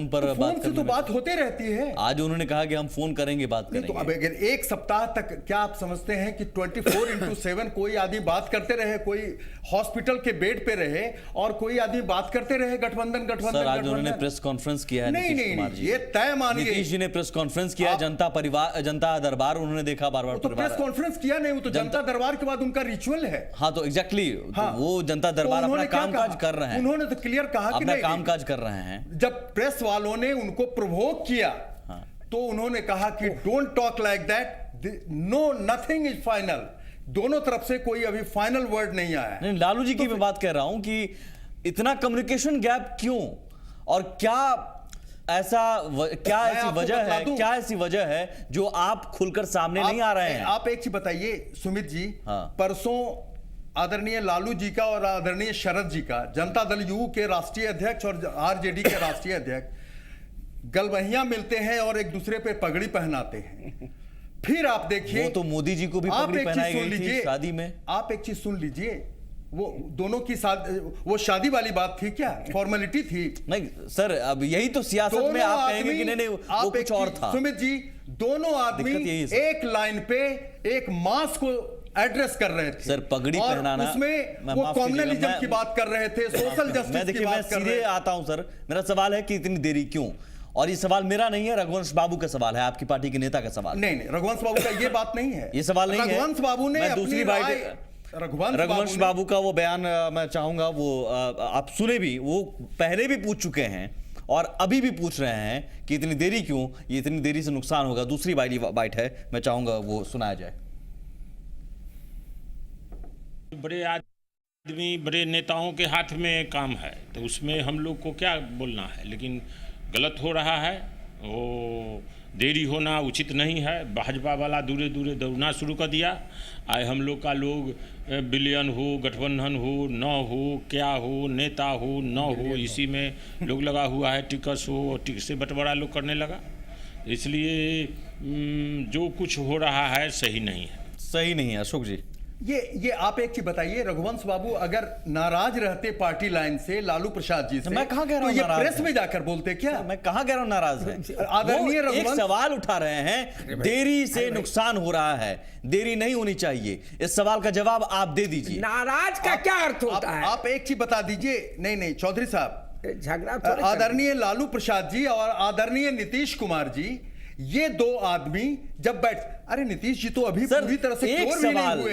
पर फोन से तो बात होते रहती है। आज उन्होंने कहा कि हम फोन करेंगे, बात करेंगे। तो अब अगर एक सप्ताह तक क्या आप समझते हैं कि 24/7 कोई आदमी बात करते रहे, कोई हॉस्पिटल के बेड पे रहे और कोई आदमी बात करते रहे गठबंधन सर, आज उन्होंने प्रेस कॉन्फ्रेंस किया है। नहीं, ये तय मानिए। नीतीश जी ने प्रेस कॉन्फ्रेंस किया है, जनता दरबार उन्होंने देखा बार बार। तो प्रेस कॉन्फ्रेंस किया नहीं, वो तो जनता दरबार के बाद उनका रिचुअल है। हाँ, तो एग्जैक्टली वो जनता दरबार अपना कामकाज कर रहे हैं। उन्होंने तो क्लियर कहा कि अपना कामकाज कर रहे हैं। जब प्रेस वालों ने उनको प्रोवोक किया तो उन्होंने कहा कि don't talk like that, no nothing is final. दोनों तरफ से कोई अभी फाइनल वर्ड नहीं आया है। नहीं, लालू जी की मैं बात कर रहा हूं कि इतना कम्युनिकेशन गैप क्यों, और क्या ऐसी वजह है जो आप खुलकर सामने नहीं आ रहे हैं? आप एक चीज बताइए सुमित जी, परसों आदरणीय लालू जी का और आदरणीय शरद जी का, जनता दल यू के राष्ट्रीय अध्यक्ष और आरजेडी के राष्ट्रीय अध्यक्ष गलबहियां मिलते हैं और एक दूसरे पे पगड़ी पहनाते हैं। फिर आप देखिए, वो तो मोदी जी को भी पगड़ी पहनाई गई थी शादी में। आप एक चीज सुन लीजिए, वो दोनों की वो शादी वाली बात थी क्या? फॉर्मेलिटी थी? नहीं सर, अब यही तो सियासत में आप कहेंगे कि नहीं वो कुछ और था। सुमित जी, दोनों आदमी एक लाइन पे एक मास को एड्रेस कर रहे थे। सर, पगड़ी पहनाना, उसमें वो कम्युनलिज्म की बात कर रहे थे, सोशल जस्टिस की बात कर रहे थे। मैं सीधे आता हूं सर, मेरा सवाल है कि इतनी देरी क्यों? और ये सवाल मेरा नहीं है, रघुवंश बाबू का सवाल है, आपकी पार्टी के नेता का सवाल। नहीं, रघुवंश बाबू का ये बात नहीं है। ये सवाल नहीं है। रघुवंश बाबू ने दूसरी बात, रघुवंश बाबू का वो बयान मैं चाहूंगा वो आप सुने भी। वो पहले भी पूछ चुके हैं और अभी भी पूछ रहे हैं कि इतनी देरी क्यों, ये इतनी देरी से नुकसान होगा। दूसरी बाइट है, मैं चाहूंगा वो सुनाया जाए। बड़े आदमी, बड़े नेताओं के हाथ में काम है, तो उसमें हम लोग को क्या बोलना है, लेकिन गलत हो रहा है। वो देरी होना उचित नहीं है। भाजपा वाला दूरे दूरे दौड़ना शुरू कर दिया। आए हम लोग का लोग बिलियन हो, गठबंधन हो, न हो, क्या हो, नेता हो, न हो, इसी में लोग लगा हुआ है। टिकस हो और टिकट से बंटवारा लोग करने लगा। इसलिए जो कुछ हो रहा है सही नहीं है। सही नहीं है अशोक जी। ये आप एक चीज बताइए, रघुवंश बाबू अगर नाराज रहते पार्टी लाइन से लालू प्रसाद जी से, मैं कहां कह रहा हूं तो ये प्रेस में जाकर बोलते क्या? मैं कहां कह रहा हूं नाराज है? आदरणीय एक सवाल उठा रहे हैं, देरी से नुकसान हो रहा है, देरी नहीं होनी चाहिए। इस सवाल का जवाब आप दे दीजिए। नाराज का क्या अर्थ होता है? आप एक चीज बता दीजिए। नहीं चौधरी साहब, झगड़ा आदरणीय लालू प्रसाद जी और आदरणीय नीतीश कुमार जी, ये दो आदमी जब अरे नीतीश जी तो अभी पूरी तरह से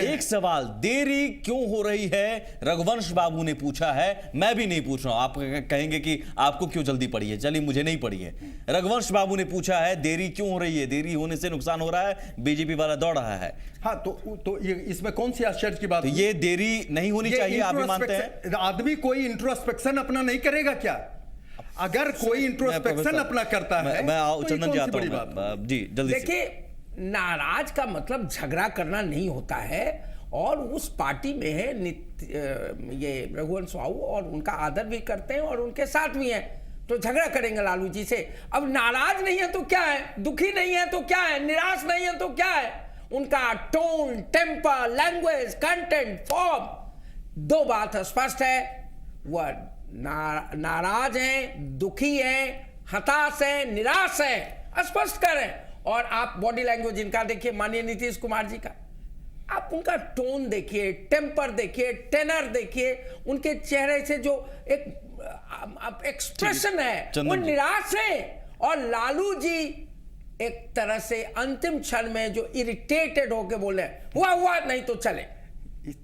एक सवाल देरी क्यों हो रही है रघुवंश बाबू ने पूछा है, मैं भी नहीं पूछ रहा हूं। आप कहेंगे कि आपको क्यों जल्दी पड़ी है, चलिए मुझे नहीं पड़ी है। रघुवंश बाबू ने पूछा है देरी क्यों हो रही है, देरी होने से नुकसान हो रहा है, बीजेपी वाला दौड़ रहा है। हाँ, तो ये इसमें कौन सी आश्चर्य की बात? तो ये देरी नहीं होनी चाहिए, आप भी मानते हैं? आदमी कोई इंट्रोस्पेक्शन अपना नहीं करेगा क्या? अगर कोई इंट्रोस्पेक्शन अपना करता है, मैं चंदन जी आता हूं जी जल्दी। देखिए, नाराज का मतलब झगड़ा करना नहीं होता है, और उस पार्टी में है ये रघुवंश बाबू, और उनका आदर भी करते हैं और उनके साथ भी हैं, तो झगड़ा करेंगे लालू जी से। अब नाराज नहीं है तो क्या है, दुखी नहीं है तो क्या है, निराश नहीं है तो क्या है? उनका tone, temper, language, content, form, दो बात स्पष्ट है। वह नाराज हैं, दुखी हैं, हताश हैं, निराश हैं, स्पष्ट करें। और आप बॉडी लैंग्वेज इनका देखिए, माननीय नीतीश कुमार जी का, आप उनका टोन देखिए, टेम्पर देखिए, टेनर देखिए, उनके चेहरे से जो एक एक्सप्रेशन है वो निराश है। और लालू जी एक तरह से अंतिम क्षण में जो इरिटेटेड होके बोले, हुआ नहीं तो चले,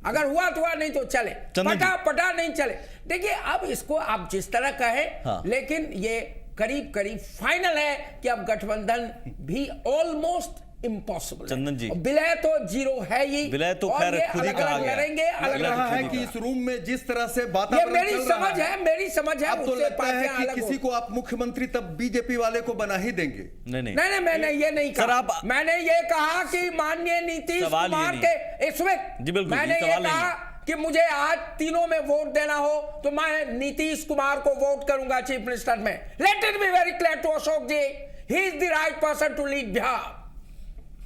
अगर हुआ तो हुआ नहीं तो चले, पटा नहीं चले। देखिए, अब इसको आप जिस तरह कहें, लेकिन ये करीब करीब फाइनल है कि अब गठबंधन भी ऑलमोस्ट इम्पॉसिबल। चंदन जी, विलय तो जीरो है ही, विलय तो खैर खुद ही कहा गया। लड़ेंगे, लग रहा है कि इस रूम में जिस तरह से बात मेरी समझ है, अब तो लगता है कि किसी को आप मुख्यमंत्री तब बीजेपी वाले को बना ही देंगे। नहीं, मैंने ये नहीं कहा। मैंने ये कहा कि माननीय नीतीश कुमार के इसमें मैंने ये कहा कि मुझे आज तीनों में वोट देना हो तो मैं नीतीश कुमार को वोट करूंगा चीफ मिनिस्टर में। Let it be very clear to Ashok ji he is the right person to lead Bihar.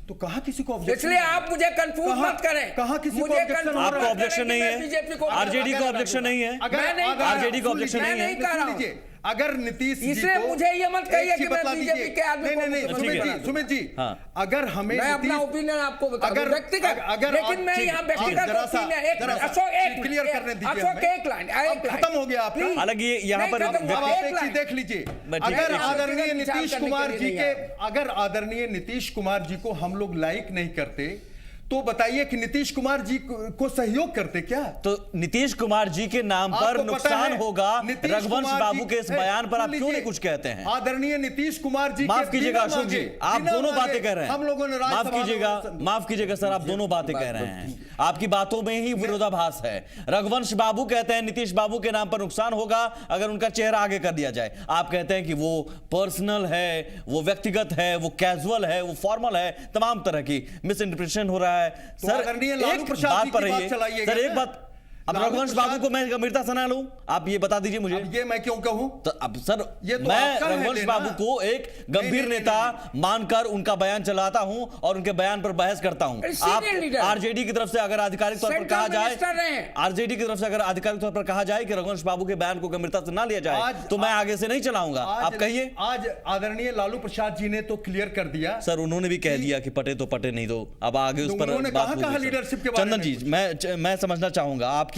तो कहाँ किसी को objection इसलिए नहीं है? आप मुझे कंफ्यूज मत करें। कहाँ किसी को मुझे objection confuse हो रहा आपको है? मत करें ऑब्जेक्शन कि नहीं मैं है, बीजेपी को आरजेडी को ऑब्जेक्शन नहीं है, मैं नहीं कह रहा आरजेडी को हूं। ऑब्जेक्शन मैं नहीं है। नहीं कह रहा हूं। लीजिए, अगर नीतीश जी इसलिए को मुझे ये मत कहिए एक कि चीज मैं बता बीजेपी दीजिए। के आदमी को नहीं मुख्यमंत्री सुमित बना जी, दूं। सुमित जी, हाँ। अगर हमें मैं अपना नीतीश- ओपिनियन आपको बता दूं, अगर व्यक्तिगत, अगर लेकिन मैं ठीक, यहाँ आप व्यक्तिगत जरा सा- ओपिनियन एक जरा सा अशोक एक क्लियर करने दीजिए अशोक हमें। एक लाइन अब खत्म हो गया आपका। Please। हालांकि ये यहाँ नहीं पर खत्म हुआ, अब आप एक एक चीज लाइन। देख लीजिए, मैं ठीक अगर है। आदरणीय विचार नीतीश करने कुमार के जी लिए के नहीं अगर आदरणीय नीतीश कुमार जी को हम लोग लाइक नहीं करते तो बताइए कि नीतीश कुमार जी को सहयोग करते क्या? तो नीतीश कुमार जी के नाम पर आपको पता नुकसान है, होगा, नीतीश रघुवंश कुमार बाबू जी- के इस बयान पर आप क्यों लीजिए, नहीं कुछ कहते हैं? आदरणीय नीतीश कुमार जी माफ के कीजिएगा बिना अशोक जी, मांगे, आप बिना दोनों मांगे बातें कह रहे हैं। हम लोगों ने राज्यसभा में- माफ कीजिएगा सर, आप दोनों बातें कह रहे हैं। आपकी बातों में ही विरोधाभास है। रघुवंश बाबू कहते हैं नीतीश बाबू के नाम पर नुकसान होगा अगर उनका चेहरा आगे कर दिया जाए। आप कहते हैं कि वो पर्सनल है, वो व्यक्तिगत है, वो कैजुअल है, वो फॉर्मल है, तमाम तरह की मिस इंटरप्रिटेशन हो रहा है। तो सर आदरणीय लालू एक प्रसाद बात जी पर की बात रहिए चलाइएगा सर, एक ना। बात, अब लालू रघुवंश प्रसाद- बाबू को मैं गंभीरता से ना लूं, आप ये बता दीजिए मुझे। अब ये मैं क्यों कहूं? तो अब सर ये तो मैं आपका है रघुवंश लेना। बाबू को एक गंभीर नहीं, नेता मानकर उनका बयान चलाता हूं और उनके बयान पर बहस करता हूं। अरे आप senior leader। आरजेडी की तरफ से अगर आधिकारिक तौर पर सेंट्रल कहा जाए, मिनिस्टर रहे हैं। आरजेडी की तरफ से अगर आधिकारिक तौर पर कहा जाए कि रघुवंश बाबू के बयान को गंभीरता से ना लिया जाए आज- तो मैं आगे से नहीं चलाऊंगा। आप कहिए। आज आदरणीय लालू प्रसाद जी ने तो क्लियर कर दिया। सर उन्होंने भी कह दिया कि पटे तो पटे, नहीं तो अब आगे उस तो पर उन्होंने बात कहा होगी सर। leadership के बारे चंदन में जी, कुछ? मैं समझना चाहूंगा आपकी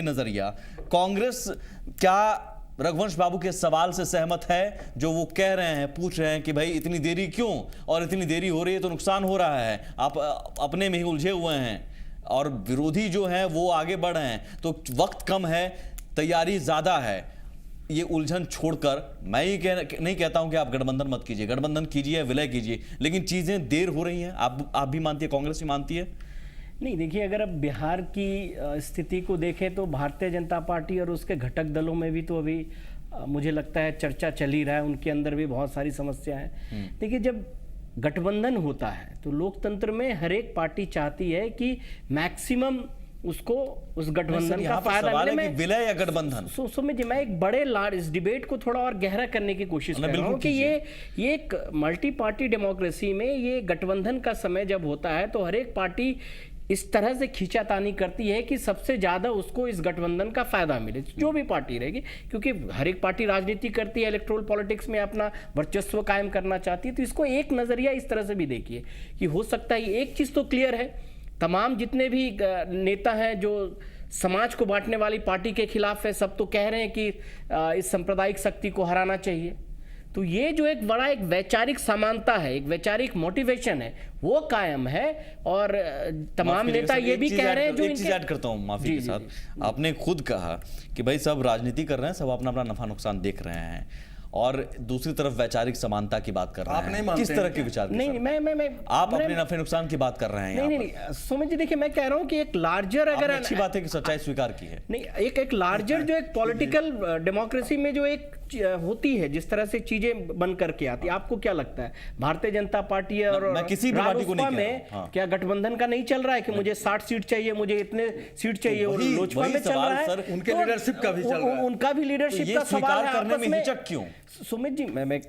नजरिया, कांग्रेस क्या रघुवंश बाबू के सवाल से सहमत है जो वो कह रहे हैं, पूछ रहे हैं कि भाई इतनी देरी क्यों, और इतनी देरी हो रही है तो नुकसान हो रहा है, आप अपने में ही उलझे हुए हैं और विरोधी जो हैं वो आगे बढ़ रहे हैं, तो वक्त कम है, तैयारी ज्यादा है, ये उलझन छोड़कर मैं ये नहीं कहता हूं कि आप गठबंधन मत कीजिए, गठबंधन कीजिए, विलय कीजिए, लेकिन चीजें देर हो रही हैं, आप भी मानती है, कांग्रेस भी मानती है? नहीं, देखिए, अगर अब बिहार की स्थिति को देखें तो भारतीय जनता पार्टी और उसके घटक दलों में भी तो अभी मुझे लगता है चर्चा चल ही रहा है, उनके अंदर भी बहुत सारी समस्याएं हैं। देखिए, जब गठबंधन होता है तो लोकतंत्र में हर एक पार्टी चाहती है कि मैक्सिमम उसको उस गठबंधन का फायदा मिले। विलय या गठबंधन, सुमित जी, मैं एक बड़े इस डिबेट को थोड़ा और गहरा करने की कोशिश कर रहा हूँ कि ये एक मल्टी पार्टी डेमोक्रेसी में ये गठबंधन का समय जब होता है तो हर एक पार्टी इस तरह से खींचातानी करती है कि सबसे ज्यादा उसको इस गठबंधन का फायदा मिले, जो भी पार्टी रहेगी, क्योंकि हर एक पार्टी राजनीति करती है, इलेक्टोरल पॉलिटिक्स में अपना वर्चस्व कायम करना चाहती है। तो इसको एक नजरिया इस तरह से भी देखिए कि हो सकता है, एक चीज तो क्लियर है, तमाम जितने भी नेता हैं जो समाज को बांटने वाली पार्टी के खिलाफ है, सब तो कह रहे हैं कि इस सांप्रदायिक शक्ति को हराना चाहिए। तो ये जो एक बड़ा एक वैचारिक समानता है, एक वैचारिक मोटिवेशन है, वो कायम है। और तमाम नेता ये भी कह रहे हैं जो एक चीज ऐड करता हूं माफी के साथ, आपने खुद कहा कि भाई सब राजनीति कर रहे हैं, सब अपना अपना नफा नुकसान देख रहे हैं, और दूसरी तरफ वैचारिक समानता की बात कर रहे हैं। किस तरह के विचार? नहीं, मैं आप अपने नफे नुकसान की बात कर रहे हैं। नहीं, सुमित जी, देखिए, मैं कह रहा हूं कि एक लार्जर, अगर अच्छी बात है कि सच्चाई स्वीकार की है, नहीं, एक लार्जर जो एक पॉलिटिकल डेमोक्रेसी में जो एक होती है, जिस तरह से चीजें बन करके आती है, आपको क्या लगता है भारतीय जनता पार्टी और मैं किसी भी पार्टी को नहीं कह रहा हूं, में क्या गठबंधन का नहीं चल रहा है कि मुझे 60 सीट चाहिए, मुझे इतने सीट चाहिए, और लोजपा में चल रहा है, उनके लीडरशिप का भी चल रहा है, उनका भी लीडरशिप का सवाल है करने में हिचक क्यों? सुमित जी, मैं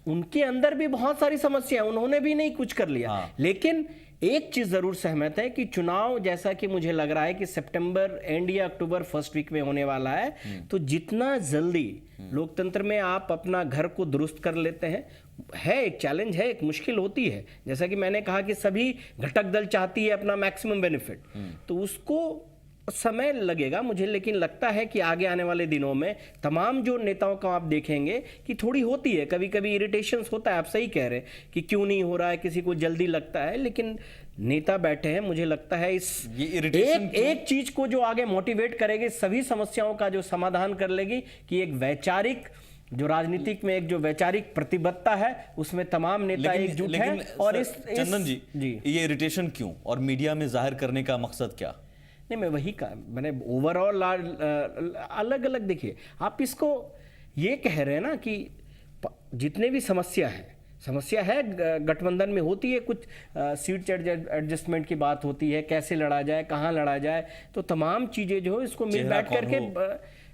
उनके अंदर भी बहुत सारी समस्या, उन्होंने भी नहीं कुछ कर लिया, लेकिन एक चीज जरूर सहमत है कि चुनाव, जैसा कि मुझे लग रहा है कि सितंबर एंड या अक्टूबर फर्स्ट वीक में होने वाला है, तो जितना जल्दी लोकतंत्र में आप अपना घर को दुरुस्त कर लेते हैं, है एक चैलेंज है, एक मुश्किल होती है, जैसा कि मैंने कहा कि सभी घटक दल चाहती है अपना मैक्सिमम बेनिफिट, तो उसको समय लगेगा मुझे, लेकिन लगता है कि आगे आने वाले दिनों में तमाम जो नेताओं का आप देखेंगे कि थोड़ी होती है, कभी कभी इरिटेशंस होता है, आप सही कह रहे हैं कि क्यों नहीं हो रहा है, किसी को जल्दी लगता है, लेकिन नेता बैठे हैं, मुझे लगता है इस एक चीज को जो आगे मोटिवेट करेगी, सभी समस्याओं का जो समाधान कर लेगी, कि एक वैचारिक जो राजनीतिक में एक जो वैचारिक प्रतिबद्धता है, उसमें तमाम नेता एकजुट हैं। और इस चंदन जी, ये इरिटेशन क्यों और मीडिया में जाहिर करने का मकसद क्या? नहीं, मैं वही कहा, मैंने ओवरऑल अलग अलग, देखिए, आप इसको ये कह रहे हैं ना कि जितने भी समस्या है गठबंधन में होती है, कुछ सीट एडजस्टमेंट की बात होती है, कैसे लड़ा जाए, कहाँ लड़ा जाए, तो तमाम चीजें जो है इसको मिल बैठ करके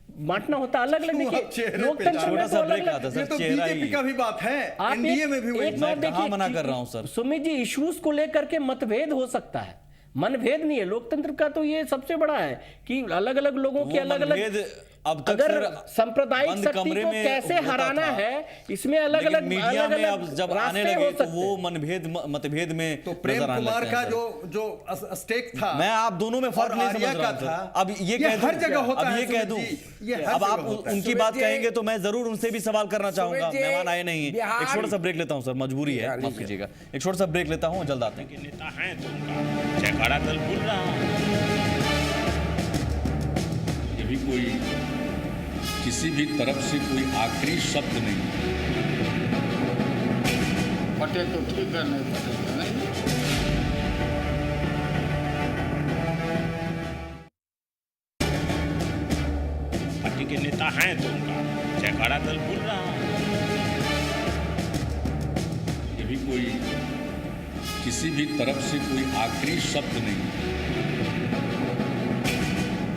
बांटना होता अलग अलग। क्यों आप देखिए चेहरे पे लोकतंत्र जा रहे में हैं? तो सा अलग ब्रेक आता अलग। है ये सर, तो चेहरा बीजेपी ही का भी बात है, आप एनडीए में भी वही एक मैं बात कहाँ मना कर रहा हूं सर? सुमित जी, इश्यूज को लेकर के मतभेद हो सकता है, मनभेद नहीं है। लोकतंत्र का तो ये सबसे बड़ा है कि अलग अलग लोगों के वो अलग अलग, मनभेद अब तक अगर सर सांप्रदायिक बंद शक्ति कमरे को में कैसे होता हराना था। है, इसमें अलग लेकिन अलग मीडिया अलग में अब जब आने रास्ते लगे हो तो सकते वो हैं। मनभेद मतभेद में तो प्रेम नजर आने कुमार लगते का हैं सर। जो स्टेक था, मैं आप दोनों में फर्क और नहीं आर्या समझ रहा का हूं सर। था। अब ये ये कह दूं, हर जगह होता अब है ये कह सुमित दूं, जी, ये हर अब आप जगह होता है। उनकी बात कहेंगे तो मैं जरूर उनसे भी सवाल करना चाहूंगा। सुमित जी, मेहमान आए नहीं, बिहार- एक छोटा सा ब्रेक लेता हूं सर, मजबूरी है, माफ कीजिएगा। एक छोटा सा ब्रेक लेता हूं, जल्द आते हैं। के नेता हैं तो उनका जयकारा दल बोल रहा है। ये भी कोई किसी भी तरफ से कोई आखिरी शब्द नहीं है। फटे तो ठीक है, नहीं फटेगा नहीं। पार्टी के नेता हैं तो उनका जयकारा दल बोल रहा है। ये भी कोई किसी भी तरफ से कोई आखिरी शब्द नहीं है।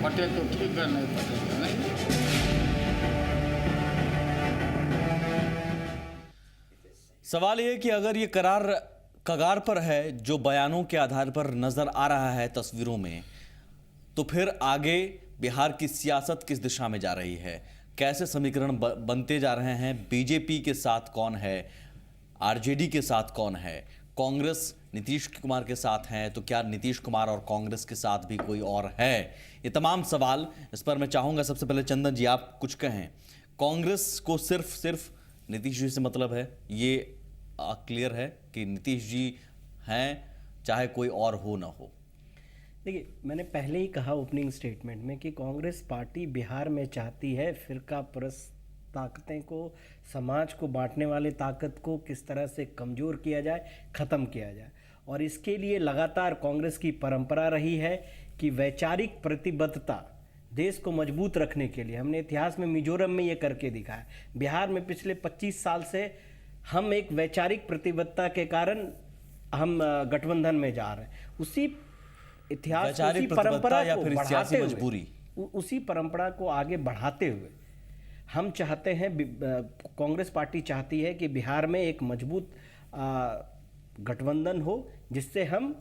फटे तो ठीक है, नहीं फटेगा नहीं। सवाल ये है कि अगर ये करार कगार पर है, जो बयानों के आधार पर नजर आ रहा है तस्वीरों में, तो फिर आगे बिहार की सियासत किस दिशा में जा रही है, कैसे समीकरण बनते जा रहे हैं, बीजेपी के साथ कौन है, आरजेडी के साथ कौन है, कांग्रेस नीतीश कुमार के साथ हैं, तो क्या नीतीश कुमार और कांग्रेस के साथ भी कोई और है, ये तमाम सवाल, इस पर मैं चाहूंगा सबसे पहले चंदन जी आप कुछ कहें। कांग्रेस को सिर्फ नीतीश जी से मतलब है, ये क्लियर है कि नीतीश जी हैं, चाहे कोई और हो ना हो। देखिए, मैंने पहले ही कहा ओपनिंग स्टेटमेंट में कि कांग्रेस पार्टी बिहार में चाहती है फिरका परस्त ताकतें को, समाज को बांटने वाले ताकत को किस तरह से कमज़ोर किया जाए, ख़त्म किया जाए। और इसके लिए लगातार कांग्रेस की परंपरा रही है कि वैचारिक प्रतिबद्धता देश को मजबूत रखने के लिए, हमने इतिहास में मिजोरम में ये करके दिखाया, बिहार में पिछले 25 साल से हम एक वैचारिक प्रतिबद्धता के कारण हम गठबंधन में जा रहे हैं। उसी इतिहास, वैचारिक उसी प्रतिबद्धता परंपरा या को फिर बढ़ाते सियासी हुए, मजबूरी? उसी परंपरा को आगे बढ़ाते हुए हम चाहते हैं, कांग्रेस पार्टी चाहती है कि बिहार में एक मजबूत गठबंधन हो, जिससे हम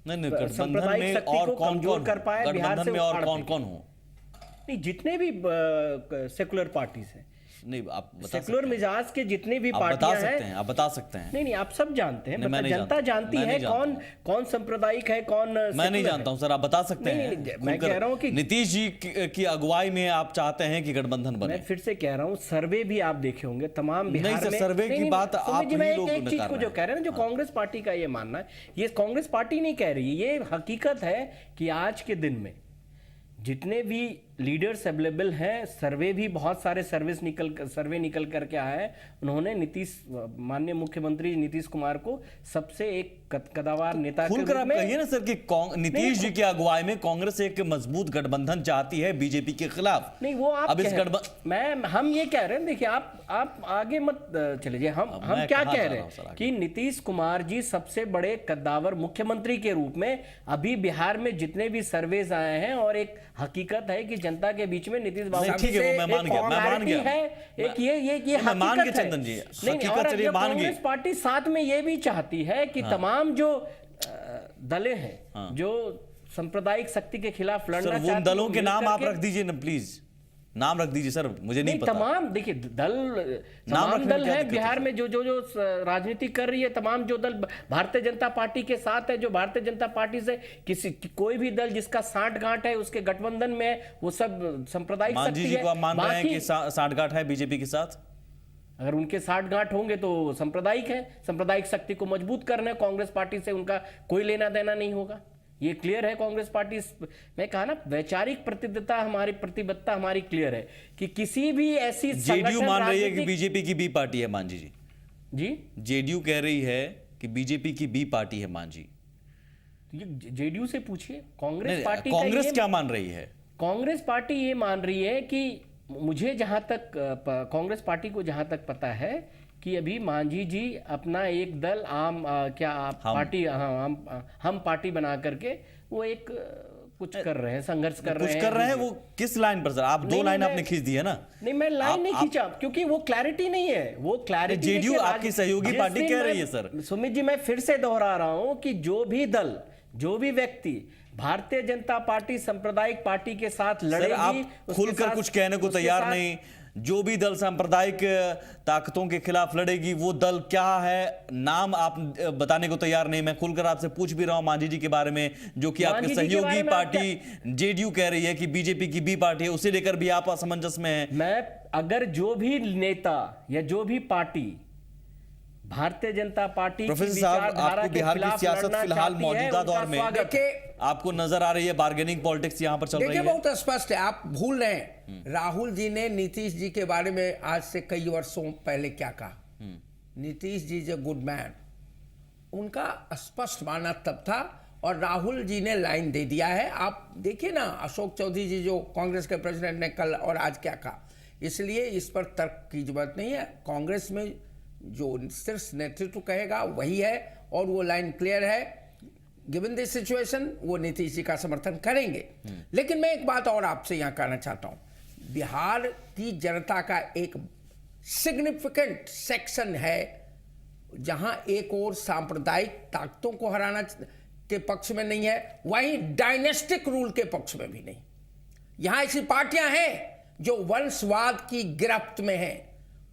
नहीं गठबंधन सांप्रदायिक में शक्ति और को कौन कमजोर कौन कर पाए, बिहार गठबंधन से में और उखाड़ कौन फेंके। कौन हो? नहीं, जितने भी सेकुलर पार्टीज हैं, नहीं आप बता सेकुलर सकते हैं। मिजाज के जितने भी आप बता पार्टियां सकते हैं, हैं, आप बता सकते हैं। नहीं आप सब जानते हैं, नहीं, मैं नहीं जनता जानता। जानती मैं है नहीं जानता कौन हूं। कौन सांप्रदायिक है, कौन मैं नहीं secular जानता है। हूं सर, आप बता सकते नहीं, हैं। नहीं, मैं खुलकर कह रहा हूं कि नीतीश जी की अगुवाई में आप चाहते हैं कि गठबंधन बने। मैं फिर से कह रहा हूं, सर्वे भी आप देखे होंगे तमाम नहीं बिहार सर, में। सर्वे की बात सुमित आप जी, ही मैं लोग एक चीज नकार को रहे जो कह रहे हैं ना, जो कांग्रेस पार्टी का ये मानना है, ये कांग्रेस पार्टी नहीं कह रही है, ये हकीकत है कि आज के दिन में जितने भी लीडर्स अवेलेबल हैं, सर्वे भी बहुत सारे सर्वे निकल करके आए हैं, उन्होंने माननीय मुख्यमंत्री नीतीश कुमार को सबसे एक कदावर नेता के खुलकर रूप आप में, कहिए ना सर कि नीतीश जी की अगुवाई में कांग्रेस एक मजबूत गठबंधन चाहती है बीजेपी के खिलाफ। नहीं वो आप अब इस हम ये कह रहे हैं, देखिए आप आगे मत चले जाइए। हम मैं क्या कहाँ कह जा रहे रहा हूं सर हैं आगे? कि नीतीश कुमार जी सबसे बड़े कद्दावर मुख्यमंत्री के रूप में अभी बिहार में जितने भी सर्वेज आए हैं, और एक हकीकत है कि जनता के बीच में नीतीश बाबू नहीं, ठीक है, वो मैं मान गया, मैं मान गया। है, एक ये मैं मान हकीकत गया है। चंदन जी, नहीं, हकीकत और चलिए जब मान गए। कांग्रेस पार्टी साथ में ये भी चाहती है कि तमाम जो दलें हैं, जो सांप्रदायिक शक्ति के खिलाफ लड़ना सर चाहती वो हैं, दलों के मिल नाम आप करके- रख दीजिए ना प्लीज, नाम रख दीजिए सर, मुझे नहीं पता। तमाम देखिए दल, तमाम रखने में दल क्या हैं दिक्कत बिहार है? में जो राजनीति कर रही है, तमाम जो दल भारतीय जनता पार्टी के साथ है, जो भारतीय जनता पार्टी से कोई भी दल जिसका साठगांठ है उसके गठबंधन में है, वो सब सांप्रदायिक मांझी शक्ति जी है। को आप मान रहे हैं बाकी कि साठगांठ है बीजेपी के साथ? अगर उनके साठगांठ होंगे तो सांप्रदायिक है, सांप्रदायिक शक्ति को मजबूत करना है, कांग्रेस पार्टी से उनका कोई लेना देना नहीं होगा, ये क्लियर है। कांग्रेस पार्टी, मैं कहा ना, वैचारिक प्रतिबद्धता हमारी क्लियर है कि किसी भी ऐसी जेडीयू संगठन, मान रही है कि राजनीतिक- बीजेपी की बी पार्टी है मांझी जी। जी जेडीयू कह रही है कि बीजेपी की बी पार्टी है मांझी। जेडीयू से पूछिए, कांग्रेस नहीं, पार्टी का कांग्रेस ये- क्या मान रही है? कांग्रेस पार्टी ये मान रही है कि मुझे जहां तक कांग्रेस पार्टी को जहां तक पता है कि अभी मांझी जी अपना एक दल पार्टी हम पार्टी बना करके वो एक कुछ कर रहे हैं, संघर्ष कर रहे कुछ हैं। कर रहे हैं, वो किस लाइन पर सर? आप दो नहीं, लाइन मैं- आपने खींच दी है ना। नहीं, मैं लाइन नहीं आप- खींचा, क्योंकि वो क्लैरिटी नहीं है। वो क्लैरिटी जेडीयू आपकी सहयोगी पार्टी कह रही है सर। सुमित जी, मैं फिर से दोहरा रहा हूं कि जो भी दल, जो भी व्यक्ति भारतीय जनता पार्टी सांप्रदायिक पार्टी के साथ लड़ेगी, सर आप उसके खुलकर साथ- कुछ कहने को उसके तैयार साथ- नहीं। जो भी दल सांप्रदायिक ताकतों के खिलाफ लड़ेगी, वो दल क्या है, नाम आप बताने को तैयार नहीं। मैं खुलकर आपसे पूछ भी रहा हूं मांझी जी के बारे में, जो कि आपके मांझी जी के सहयोगी बारे में आप पार्टी जेडीयू कह रही है कि बीजेपी की बी पार्टी है, उसे लेकर भी आप असमंजस में हैं। मैं अगर जो भी नेता या जो भी पार्टी भारतीय जनता पार्टी की प्रोफेसर साहब, विचारधारा आपको के बिहार की खिलाफ सियासत लड़ना फिलहाल चाहती है, मौजूदा उनका दौर में स्वागत है। देखिए आपको नजर आ रही है बार्गेनिंग पॉलिटिक्स यहां पर चल रही देखिए है। बहुत स्पष्ट है, आप भूल रहे हैं राहुल जी ने नीतीश जी के बारे में आज से कई वर्षों पहले क्या कहा। Nitish ji is a good man, उनका स्पष्ट मानना तब था, और राहुल जी ने लाइन दे दिया है। आप देखिए ना, अशोक चौधरी जी जो कांग्रेस के प्रेसिडेंट ने कल और आज क्या कहा। इसलिए इस पर तर्क की जरूरत नहीं है। कांग्रेस में जो सिर्फ नेतृत्व कहेगा वही है, और वो लाइन क्लियर है। गिवन दिस सिचुएशन वो नीतीश जी का समर्थन करेंगे। लेकिन मैं एक बात और आपसे यहाँ कहना चाहता हूँ, बिहार की जनता का एक सिग्निफिकेंट सेक्शन है जहां एक और सांप्रदायिक ताकतों को हराना के पक्ष में नहीं है, वहीं डायनेस्टिक रूल के पक्ष में भी नहीं। यहां ऐसी पार्टियां हैं जो वंशवाद की गिरफ्त में हैं,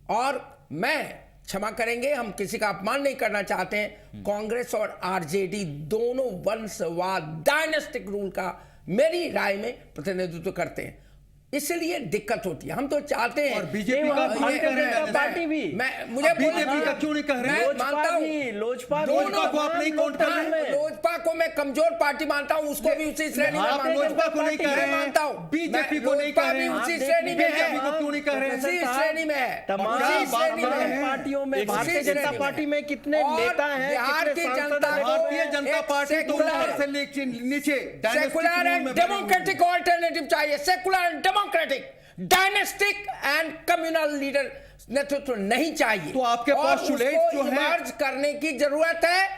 और मैं क्षमा करेंगे, हम किसी का अपमान नहीं करना चाहते हैं, कांग्रेस और आरजेडी दोनों वंशवाद डायनेस्टिक रूल का मेरी राय में प्रतिनिधित्व करते हैं। इसलिए दिक्कत होती है। हम तो चाहते हैं, और बीजेपी नहीं, का वहाँ भारतीय जनता पार्टी भी, मुझे बीजेपी का क्यों नहीं कह रहे हैं? मैं मानता हूँ लोजपा लोजपा को आप नहीं काउंट कर रहे हैं। लोजपा को मैं कमजोर पार्टी मानता हूँ, उसको भी उसी श्रेणी में आप मानता हूँ। लोजपा को नहीं कह रहे मैं मानता हूँ, हैं, बीजेपी को नहीं लोजपा कह रहे भी हैं, उसी आप श्रेणी में है। बीजेपी को क्यों नहीं कह रहे हैं? उसी श्रेणी में है, तमाम उसी श्रेणी में है। पार्टियों में, उसी भारतीय श्रेणी जनता में पार्टी है। में कितने और नेता हैं, बिहार कितने की सांसद जनता हैं? को भारतीय जनता एक पार्टी तो सेकुलर- ऊपर से लेके नीचे सेकुलर एंड डेमोक्रेटिक ऑल्टरनेटिव चाहिए। Secular and democratic, dynastic and communal leader नेतृत्व नहीं चाहिए। तो आपके और postulates उसको जो हैं- इमर्ज करने की जरूरत है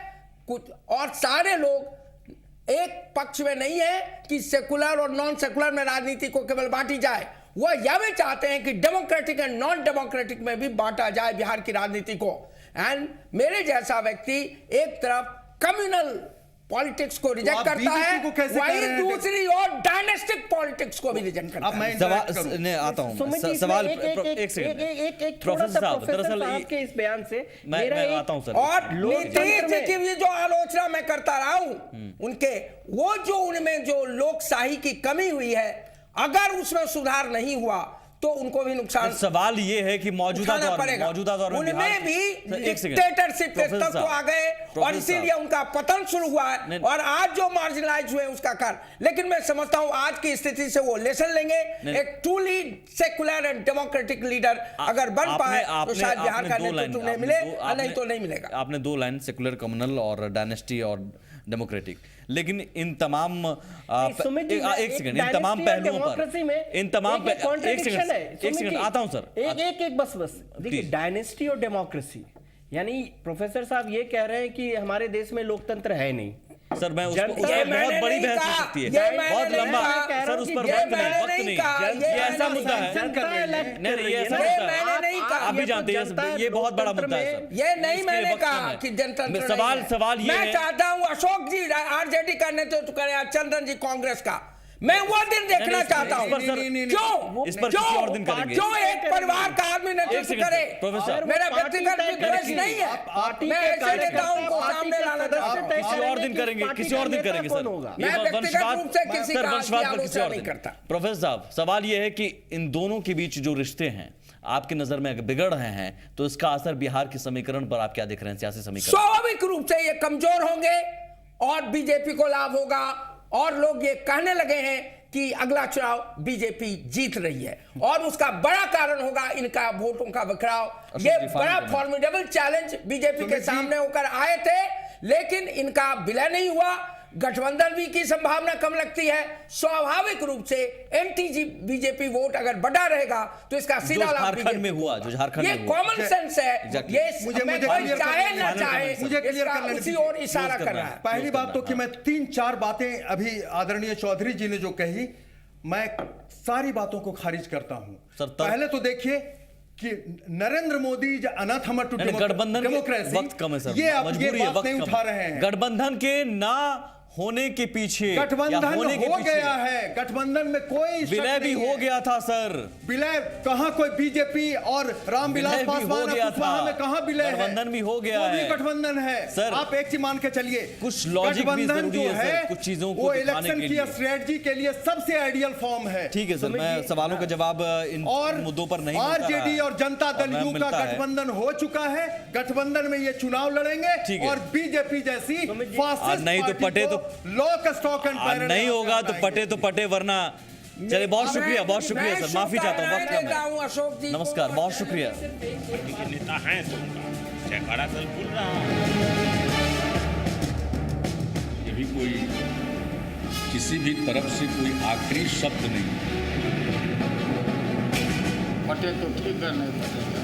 कुछ, और सारे लोग एक पक्ष में नहीं है कि सेकुलर और नॉन सेकुलर में राजनीति को केवल बांटी जाए। वह यह भी चाहते हैं कि डेमोक्रेटिक एंड नॉन डेमोक्रेटिक में भी बांटा जाए बिहार की राजनीति को। एंड मेरे जैसा व्यक्ति एक तरफ कम्युनल पॉलिटिक्स को रिजेक्ट आप करता बीजेपी है, को कैसे कह वही रहे हैं? दूसरी ओर डायनेस्टिक पॉलिटिक्स को भी रिजेक्ट करता अब है। मैं इंटरेक्ट सवाल करूं। ने आता हूं सुमित जी, इसमें सवाल एक सेकंड थोड़ा प्रोफेसर सा साहब, प्रोफेसर दरअसल साहब के इस बयान से मैं मेरा एक- आता हूं सर। और लोकतंत्र नीतीश जी में- की भी जो आलोचना मैं करता रहा हूं, उनके वो जो उनमें जो लोकशाही की कमी हुई है, अगर उसमें सुधार नहीं हुआ तो उनको भी नुकसान सवाल ये है कि मौजूदा उठाना दौर में पड़ेगा। उनमें उनमें भी एक सेकंड। डिक्टेटरशिप के प्रोफेसर तत्व साहब, आ गए, और प्रोफेसर इसीलिए साहब। उनका पतन शुरू हुआ है, नहीं- और आज जो मार्जिनलाइज हुए उसका कारण। लेकिन मैं समझता हूं आज की स्थिति से वो लेसन लेंगे। नहीं- एक truly secular and democratic leader अगर बन पाए तो शायद बिहार का नेतृत्व नहीं मिले, और नहीं तो नहीं मिलेगा। आपने दो लाइन सेकुलर, कम्युनल और डायनेस्टी और डेमोक्रेटिक, लेकिन इन तमाम सुमित जी, एक सेकंड, इन तमाम पहलुओं पर इन तमाम एक सेकंड आता हूं सर। एक बस देखिए, Please. डायनेस्टी और डेमोक्रेसी, यानी प्रोफेसर साहब ये कह रहे हैं कि हमारे देश में लोकतंत्र है नहीं। सर मैं जनता- उस पर ये बहुत मैंने बड़ी नहीं बहस हो कहा, सकती ये है, मैंने बहुत नहीं लंबा कहा, सर, उस पर ये वक्त नहीं, मैंने वक्त नहीं नहीं, कहा, ये ऐसा मुद्दा है। जनता elect कर रही है ऐसा ना। मुद्दा है। मैंने नहीं कहा। आप भी जानते हैं ये बहुत बड़ा मुद्दा है सर। ये नहीं इसके मैंने वक्त कहा में- कि जनतंत्र सवाल नहीं है। सवाल ये मैं है, चाहता हूं अशोक जी आरजेडी का नेतृत्व करें, चंदन जी कांग्रेस का। मैं वो दिन देखना नहीं, चाहता हूं। इस पर सर- क्यों इस पर किसी और दिन करेंगे। जो एक परिवार का आदमी एक नेतृत्व सेकंड, करे, प्रोफेसर। मेरा पार्टी व्यक्तिगत तय विद्वेष करेगी। नहीं है। पार्टी मैं के ऐसे कार्यकर्ता, नेताओं को पार्टी सामने के लाना सदस्य चाहता हूं। तय किसी और करेंगे दिन कि करेंगे, पार्टी किसी और का दिन नेता करेंगे कौन सर। होगा। मैं ये व्यक्तिगत वंशवाद- रूप से किसी सर, का वंशवाद पर किसी और नहीं दिन। करता। प्रोफेसर साहब, सवाल ये है कि इन दोनों के बीच जो रिश्ते हैं आपकी नजर में अगर बिगड़ रहे हैं तो इसका असर बिहार के समीकरण पर आप क्या देख रहे हैं, सियासी समीकरण? स्वाभाविक रूप से ये कमजोर होंगे और बीजेपी को लाभ होगा, और लोग ये कहने लगे हैं कि अगला चुनाव बीजेपी जीत रही है, और उसका बड़ा कारण होगा इनका वोटों का बिखराव। ये बड़ा फॉर्मिडेबल चैलेंज बीजेपी के सामने होकर आए थे, लेकिन इनका विलय नहीं हुआ। गठबंधन भी की संभावना कम लगती है। स्वाभाविक रूप से एंटी बीजेपी वोट अगर बढ़ा रहेगा तो इसका सीधा लाभ झारखंड में हुआ, जो झारखंड ये में हुआ। कॉमन सेंस है। Exactly. ये मुझे कोई clear चाहे करना ना है। चाहे मुझे clear इसका करना है। उसी ओर इशारा कर रहा है। पहली बात तो कि मैं 3-4 बातें अभी आदरणीय चौधरी जी ने जो कही, मैं सारी बातों को खारिज करता हूं। पहले तो देखिए कि नरेंद्र मोदी अनाथ हमर टू गठबंधन डेमोक्रेसी, वक्त कम है सर, ये आप मजबूरी ये है, बात वक्त नहीं कम उठा है। रहे हैं। गठबंधन के ना होने के पीछे, गठबंधन होने के हो पीछे गया है, गठबंधन में कोई शक विलय भी नहीं हो है। गया था सर। विलय कहाँ, कोई बीजेपी और रामविलास विलय भी हो पासवान गया कुशवाहा था। में कहाँ विलय है? गठबंधन भी हो गया वो भी है। गठबंधन है सर, आप एक चीज मान के चलिए, कुछ लॉजिक भी गठबंधन जरूरी जो है सर, कुछ चीजों को वो दिखाने इलेक्शन के की लिए। स्ट्रेटजी के लिए सबसे आइडियल फॉर्म है। ठीक है सर, मैं सवालों का जवाब इन और मुद्दों पर नहीं मिलता आरजेडी रहा। और जनता दल और यू का मिलता है। गठबंधन हो चुका है। गठबंधन में ये चुनाव लड़ेंगे ठीक है। और बीजेपी जैसी फासिस्ट नहीं तो पार्टी पटे को तो- लॉक स्टॉक एंड आज नहीं होगा तो पटे, वरना चलिए। बहुत शुक्रिया, बहुत शुक्रिया सर, माफी चाहता हूँ, वक्त कम है। अशोक जी नमस्कार, बहुत शुक्रिया। पार्टी के नेता हैं तो उनका जयकारा दल बोल रहा है। ये भी कोई किसी भी तरफ से कोई आखिरी शब्द नहीं। फटे तो ठीक है, नहीं फटेगा